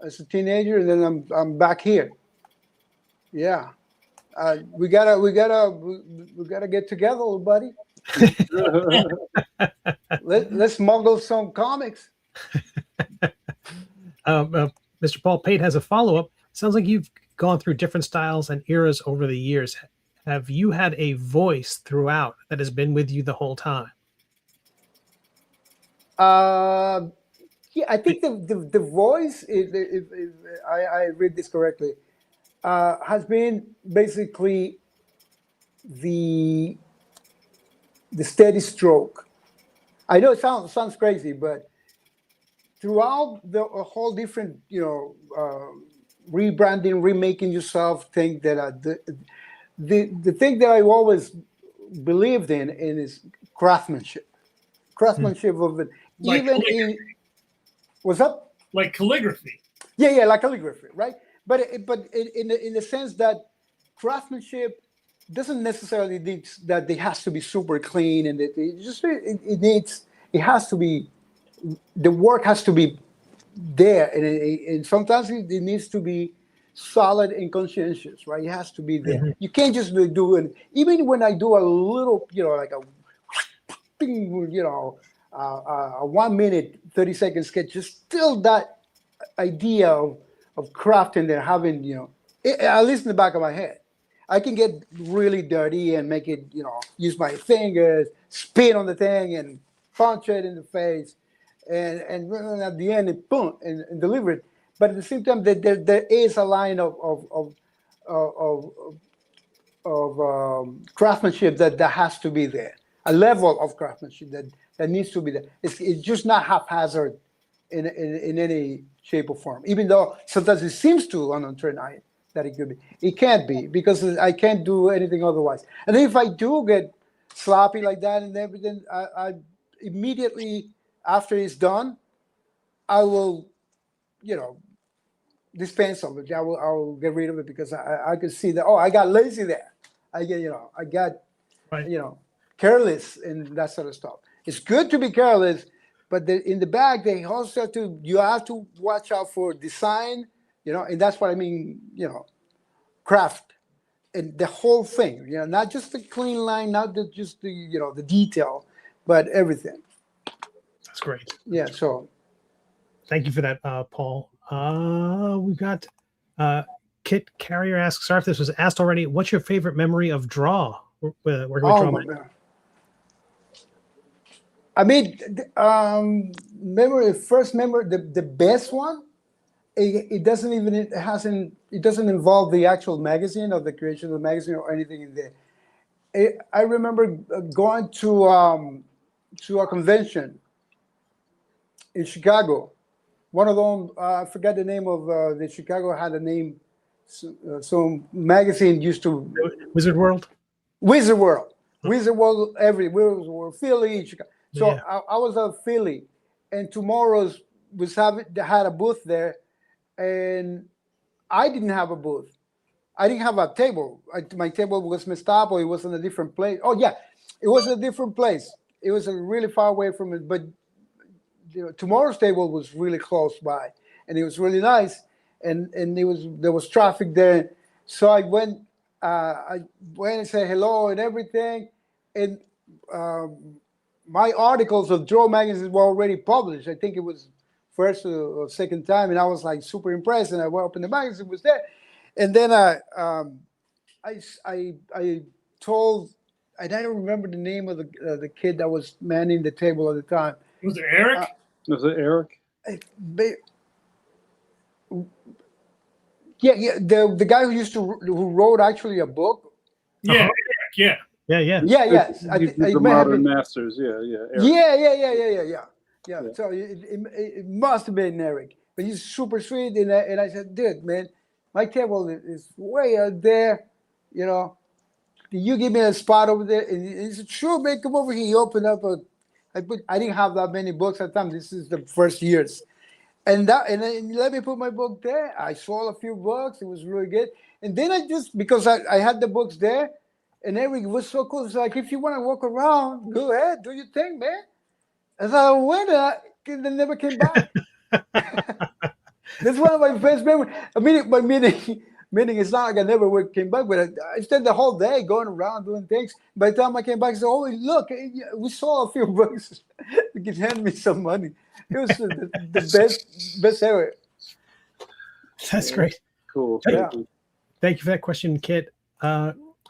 as a teenager, and then I'm back here. Yeah, we gotta get together, little buddy. Let's smuggle some comics.
Mr. Paul Pate has a follow-up. Sounds like you've gone through different styles and eras over the years. Have you had a voice throughout that has been with you the whole time?
Yeah, I think the voice, if I read this correctly, has been basically the steady stroke. I know it sounds crazy, but throughout the whole different, rebranding, remaking yourself thing, that the thing that I always believed in is craftsmanship of it.
Like
Even in what's up?
Like calligraphy.
Yeah, like calligraphy, right? But in the sense that craftsmanship doesn't necessarily need that it has to be super clean, and it has to be, the work has to be there, and sometimes it needs to be solid and conscientious, right? It has to be there. You can't just do it. Even when I do a little, like a thing, a 1 minute, 30-second sketch, just still that idea of crafting and having, at least in the back of my head. I can get really dirty and make it, use my fingers, spin on the thing and punch it in the face. And at the end, boom, and deliver it. But at the same time, there is a line of craftsmanship that has to be there, a level of craftsmanship that needs to be there. It's just not haphazard in any shape or form, even though sometimes it seems to on certain eye that it could be. It can't be, because I can't do anything otherwise. And if I do get sloppy like that and everything, I immediately after it's done, I will, dispense of it. I will get rid of it, because I can see that, I got lazy there. I got
Right.
Careless and that sort of stuff. It's good to be careless, but in the back they also you have to watch out for design, and that's what I mean, craft and the whole thing, not just the clean line, not just the the detail, but everything.
That's great.
Yeah. So
Thank you for that, Paul. We've got Kit Carrier asks, sorry if this was asked already, what's your favorite memory of draw? Working with draw.
my God. I mean, first memory, the best one. It doesn't involve the actual magazine or the creation of the magazine or anything in there. I remember going to a convention in Chicago. One of them, I forgot the name of the Chicago had a name. Some magazine used to
Wizard World.
Wizard World, Philly, Chicago. So
Yeah.
I was at Philly, and Tomorrow's had a booth there, and I didn't have a booth. I didn't have a table. My table was messed up, or it was in a different place. Oh yeah, it was a different place. It was really far away from it, but Tomorrow's table was really close by, and it was really nice. And there was traffic there, so I went and said hello and everything, and my articles of Draw magazine were already published. I think it was first or second time, and I was like super impressed. And I went up in the magazine, was there, and then I told, and I don't remember the name of the kid that was manning the table at the time.
Was it Eric?
Was it Eric?
Yeah, the guy who wrote actually a book.
Yeah, Eric, yeah.
Yeah.
Yes,
The Modern Masters. Yeah. Eric.
Yeah. So it must have been Eric, but he's super sweet. And I said, dude, man, my table is way out there. Can you give me a spot over there? And he said, sure, man, come over here. He opened up I didn't have that many books at the time. This is the first years. And let me put my book there. I sold a few books. It was really good. And then because I had the books there, and Eric was so cool. It's like, if you want to walk around, go ahead, do your thing, man. As I went, they never came back. That's one of my best memories. My meaning it's not like I never came back, but I spent the whole day going around doing things. By the time I came back, I said, oh, look, we sold a few books. You can hand me some money. It was the best ever.
That's great.
Cool.
Yeah.
Thank you for that question, Kit.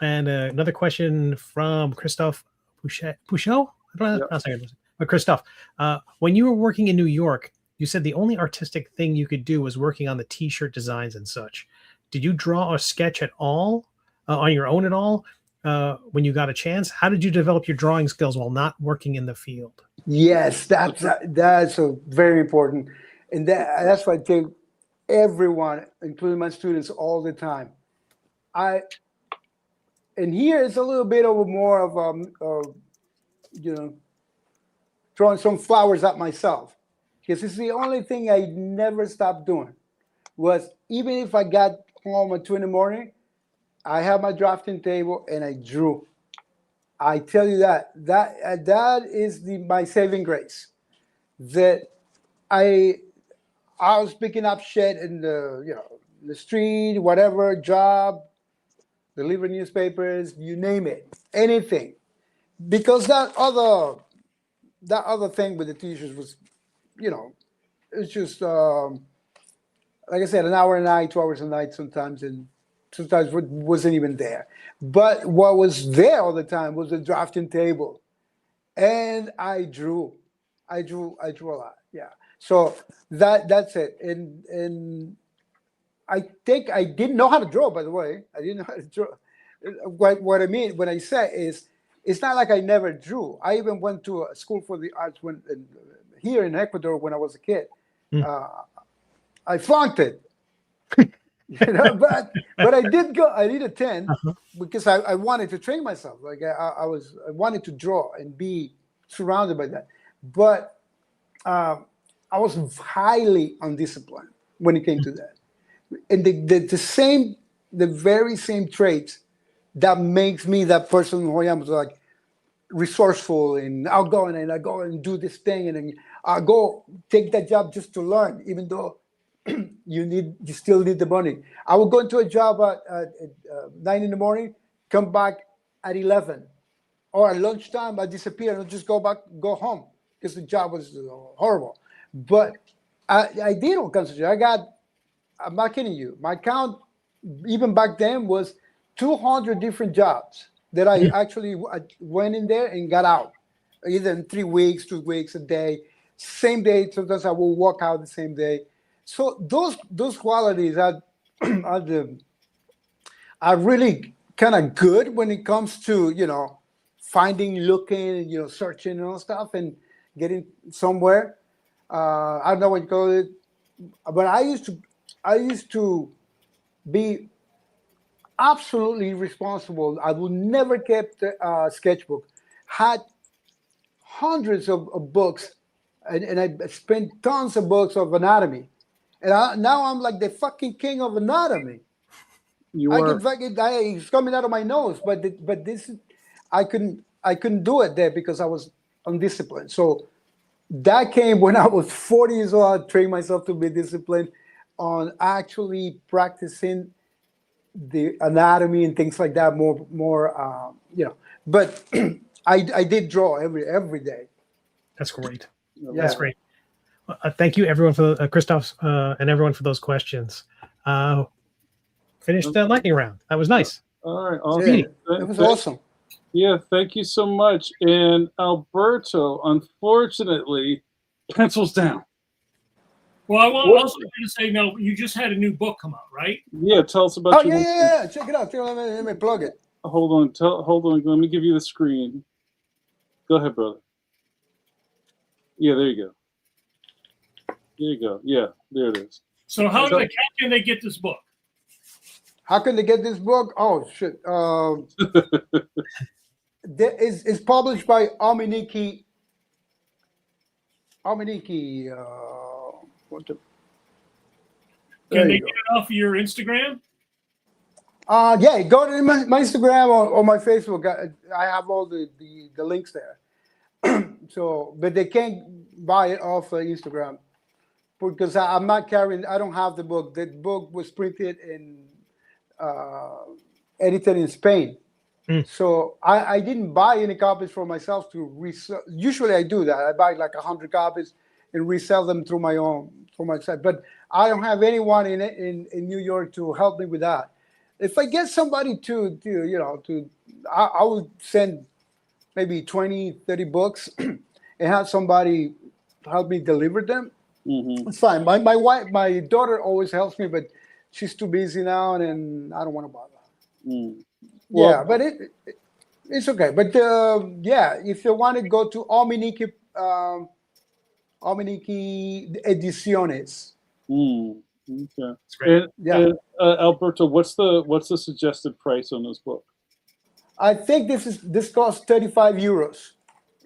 And another question from Christophe Pouchot. I don't know how to pronounce it. But Christophe, when you were working in New York, you said the only artistic thing you could do was working on the T-shirt designs and such. Did you draw or sketch at all, on your own at all, when you got a chance? How did you develop your drawing skills while not working in the field?
Yes, that's very important. And that's what I tell everyone, including my students, all the time. And here it's a little bit of more of throwing some flowers at myself, because it's the only thing I never stopped doing. Was even if I got home at 2 a.m, I have my drafting table and I drew. I tell you that is my saving grace. That I I was picking up shit in the street, whatever job, deliver newspapers, you name it, anything. Because that other thing with the teachers was, it's just like I said, an hour a night, 2 hours a night sometimes, and sometimes wasn't even there. But what was there all the time was the drafting table, and I drew a lot. Yeah. So that's it. And I think I didn't know how to draw. By the way, I didn't know how to draw. What I mean when I say is, it's not like I never drew. I even went to a school for the arts here in Ecuador when I was a kid.
Mm.
I flunked it, but I did go. I did attend because I wanted to train myself. Like I wanted to draw and be surrounded by that. But I was highly undisciplined when it came to that. And the very same traits that makes me that person who I am, like resourceful and outgoing, and I go and do this thing, and then I go take that job just to learn, even though you still need the money. I would go into a job at 9 in the morning, come back at 11, or at lunchtime I disappear and just go home because the job was horrible. But I did all kinds of jobs. I'm not kidding you. My count, even back then, was 200 different jobs that I actually went in there and got out, either in 3 weeks, 2 weeks, a day, same day. Sometimes I will walk out the same day. So those qualities are really kind of good when it comes to finding, looking, searching and all stuff and getting somewhere. I don't know what you call it, but I used to be absolutely responsible. I would never kept a sketchbook. Had hundreds of books, and I spent tons of books of anatomy. And now I'm like the fucking king of anatomy. It's coming out of my nose, but this, I couldn't do it there because I was undisciplined. So that came when I was 40 years old. I trained myself to be disciplined on actually practicing the anatomy and things like that more. But I did draw every day.
That's great.
Yeah.
That's great. Thank you, everyone, for Christoph and everyone for those questions. Finished that lightning round. That was nice.
All right. Awesome.
Yeah, it was awesome.
Yeah, thank you so much. And Alberto, unfortunately, pencils down.
Well, I also want to say, no, you just had a new book come out, right?
Yeah, tell us about your
yeah. Check it out. Let me plug it.
Hold on. Let me give you the screen. Go ahead, brother. Yeah, there you go. There you go. Yeah, there it is.
So how can they get this book?
How can they get this book? Oh, shit. It's published by Ominiki.
Can they get it off of your Instagram?
Yeah, go to my Instagram or my Facebook. I have all the links there. So, but they can't buy it off Instagram because I'm not carrying. I don't have the book. The book was printed and edited in Spain. So I didn't buy any copies for myself to resell. Usually I do that. I buy like 100 copies and resell them through my site. But I don't have anyone in New York to help me with that. If I get somebody I would send maybe 20, 30 books and have somebody help me deliver them. Mm-hmm. It's fine. My daughter always helps me, but she's too busy now, and I don't want to bother her. Well, yeah, but it's okay. But if you want to go to Ominiki Ediciones.
Okay.
That's great.
And Alberto, what's the suggested price on this book?
I think this costs 35 euros,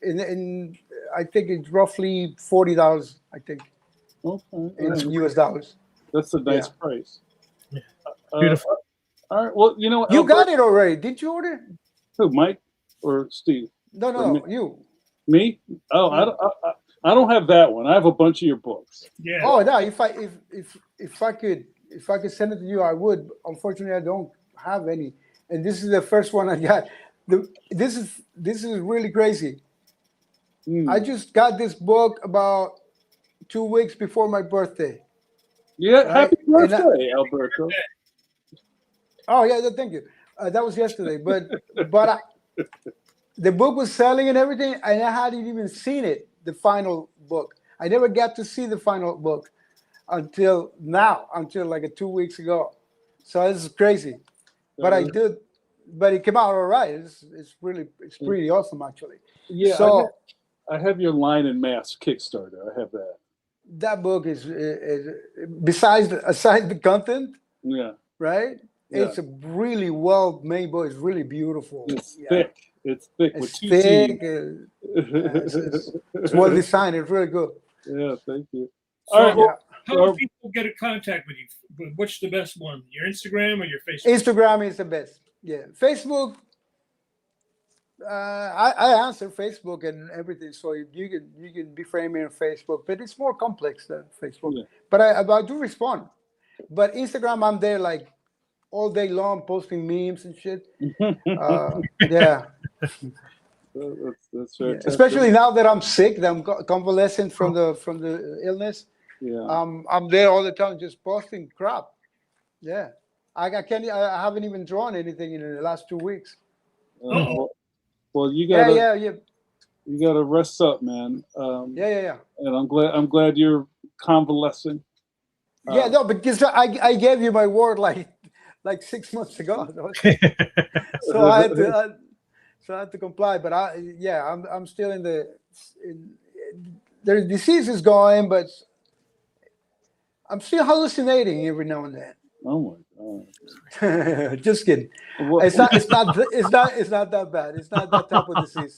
and I think it's roughly $40. I think. Okay. In US dollars.
That's a nice price.
Yeah. Beautiful.
All right. Well, you know,
You got
Alberto,
it already. Did you order?
who, Mike or Steve?
No,
Or me?
you.
Me? Oh, I don't have that one. I have a bunch of your books.
Yeah.
Oh, no. If I could send it to you, I would. Unfortunately, I don't have any, and this is the first one I got. This is really crazy. I just got this book about 2 weeks before my birthday.
Yeah,
Right?
happy birthday, Alberto.
Oh yeah, thank you. That was yesterday, but the book was selling and everything, and I hadn't even seen it. The final book. I never got to see the final book until now, until like 2 weeks ago. So this is crazy, but I did. But it came out all right. It's pretty awesome actually.
Yeah,
So
I have your Line and Mask Kickstarter. I have that.
that book is aside the content,
Yeah.
right?
Yeah.
It's a really well made book. It's really beautiful.
It's thick. It's thick with
It's
two
thick.
T's.
It's well designed. It's really good.
Yeah, thank you.
So
All right. Well,
how do people get in contact with you? What's the best one? Your Instagram or your Facebook?
Instagram is the best. Yeah, Facebook. I answer Facebook and everything, so you can befriend me on Facebook, but it's more complex than Facebook.
Yeah.
But I do respond. But Instagram, I'm there like all day long, posting memes and shit. Yeah.
That's
Yeah.
fantastic.
Especially now that I'm sick, that I'm convalescent from the illness.
Yeah.
I'm there all the time, just posting crap. Yeah. I haven't even drawn anything in the last 2 weeks.
Well, you gotta.
Yeah.
You gotta rest up, man.
Yeah.
And I'm glad you're convalescing.
Yeah, no, because I gave you my word like 6 months ago, so I had to comply. But I'm still in the disease is going, but I'm still hallucinating every now and then.
Oh my God!
Just kidding.
Well,
It's not that bad. It's not that type of disease,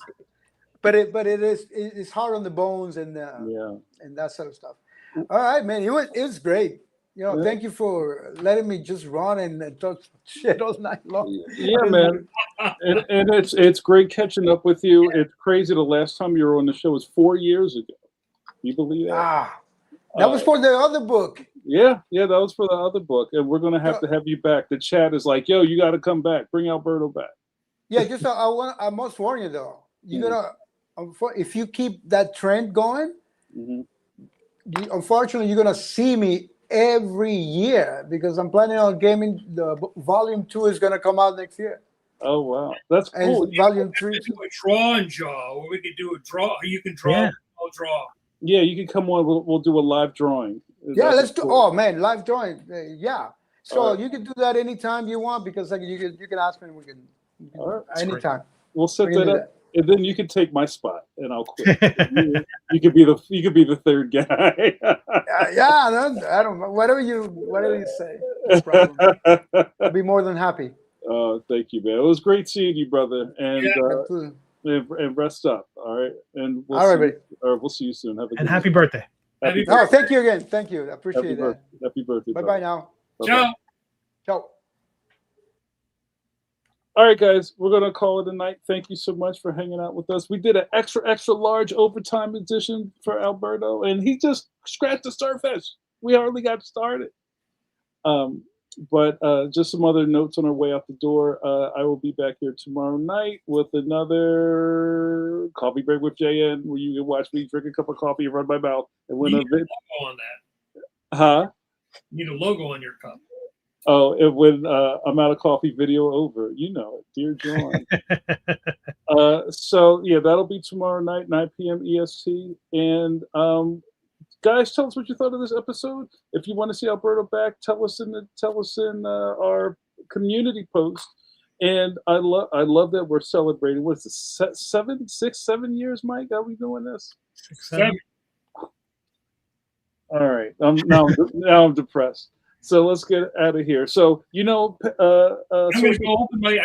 but it's hard on the bones and that sort of stuff. All right, man. It was great. Thank you for letting me just run and talk shit all night long.
Yeah, man. And it's great catching up with you. It's crazy. The last time you were on the show was 4 years ago. You believe that?
That was for the other book.
Yeah, that was for the other book, and we're gonna have to have you back. The chat is like, "Yo, you got to come back. Bring Alberto back."
Yeah, just I must warn you though. You're gonna, if you keep that trend going, unfortunately, you're gonna see me every year because I'm planning on gaming. The volume 2 is gonna come out next year.
Oh wow, that's cool.
And volume 3.
We could do a draw and jaw, or we could do a draw. You can draw.
Yeah.
I'll draw.
Yeah, you can come on. We'll do a live drawing.
Yeah, let's do.
Cool.
Oh man, live drawing. Yeah. So
right.
you can do that anytime you want because like you can ask me and we can
All right.
anytime.
We'll set
We can
that
do
up, and then you can take my spot, and I'll quit. you could be the third guy.
Yeah, I don't know. Whatever you say. No problem. I'll be more than happy.
Thank you, man. It was great seeing you, brother, and
Absolutely.
and rest up. All right, and we'll see you soon. Have a good
happy birthday.
Happy
Oh, thank you again. Thank you. I appreciate that.
Happy birthday.
Bye now.
Ciao.
Ciao.
All right, guys, we're going to call it a night. Thank you so much for hanging out with us. We did an extra large overtime edition for Alberto, and he just scratched the surface. We hardly got started. But just some other notes on our way out the door. I will be back here tomorrow night with another Coffee Break with JN, where you can watch me drink a cup of coffee and run my mouth and win
You
a
need a
vid.
logo on that.
Huh?
You need a logo on your cup.
Oh, and when I'm out of coffee, video over. You know it, dear John. So yeah, that'll be tomorrow night, 9 p.m. EST. And guys, tell us what you thought of this episode. If you want to see Alberto back, tell us in our community post. And I love that we're celebrating. What's it, 7 years, Mike? Are we doing this?
7.
All right. Now I'm depressed. So let's get out of here. So
I'm gonna go open my.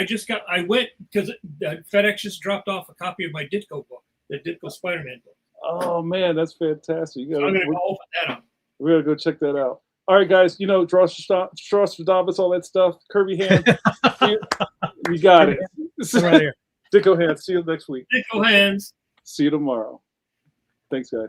I went because FedEx just dropped off a copy of my Ditko book, the Ditko Spider-Man book.
Oh man, that's fantastic.
So I'm gonna go open that up.
We gotta go check that out. All right, guys. You know, Strauss-Davis, all that stuff. Kirby hands. We got it.
Right here.
Dicko hands. See you next week.
Dicko hands.
See you tomorrow. Thanks, guys.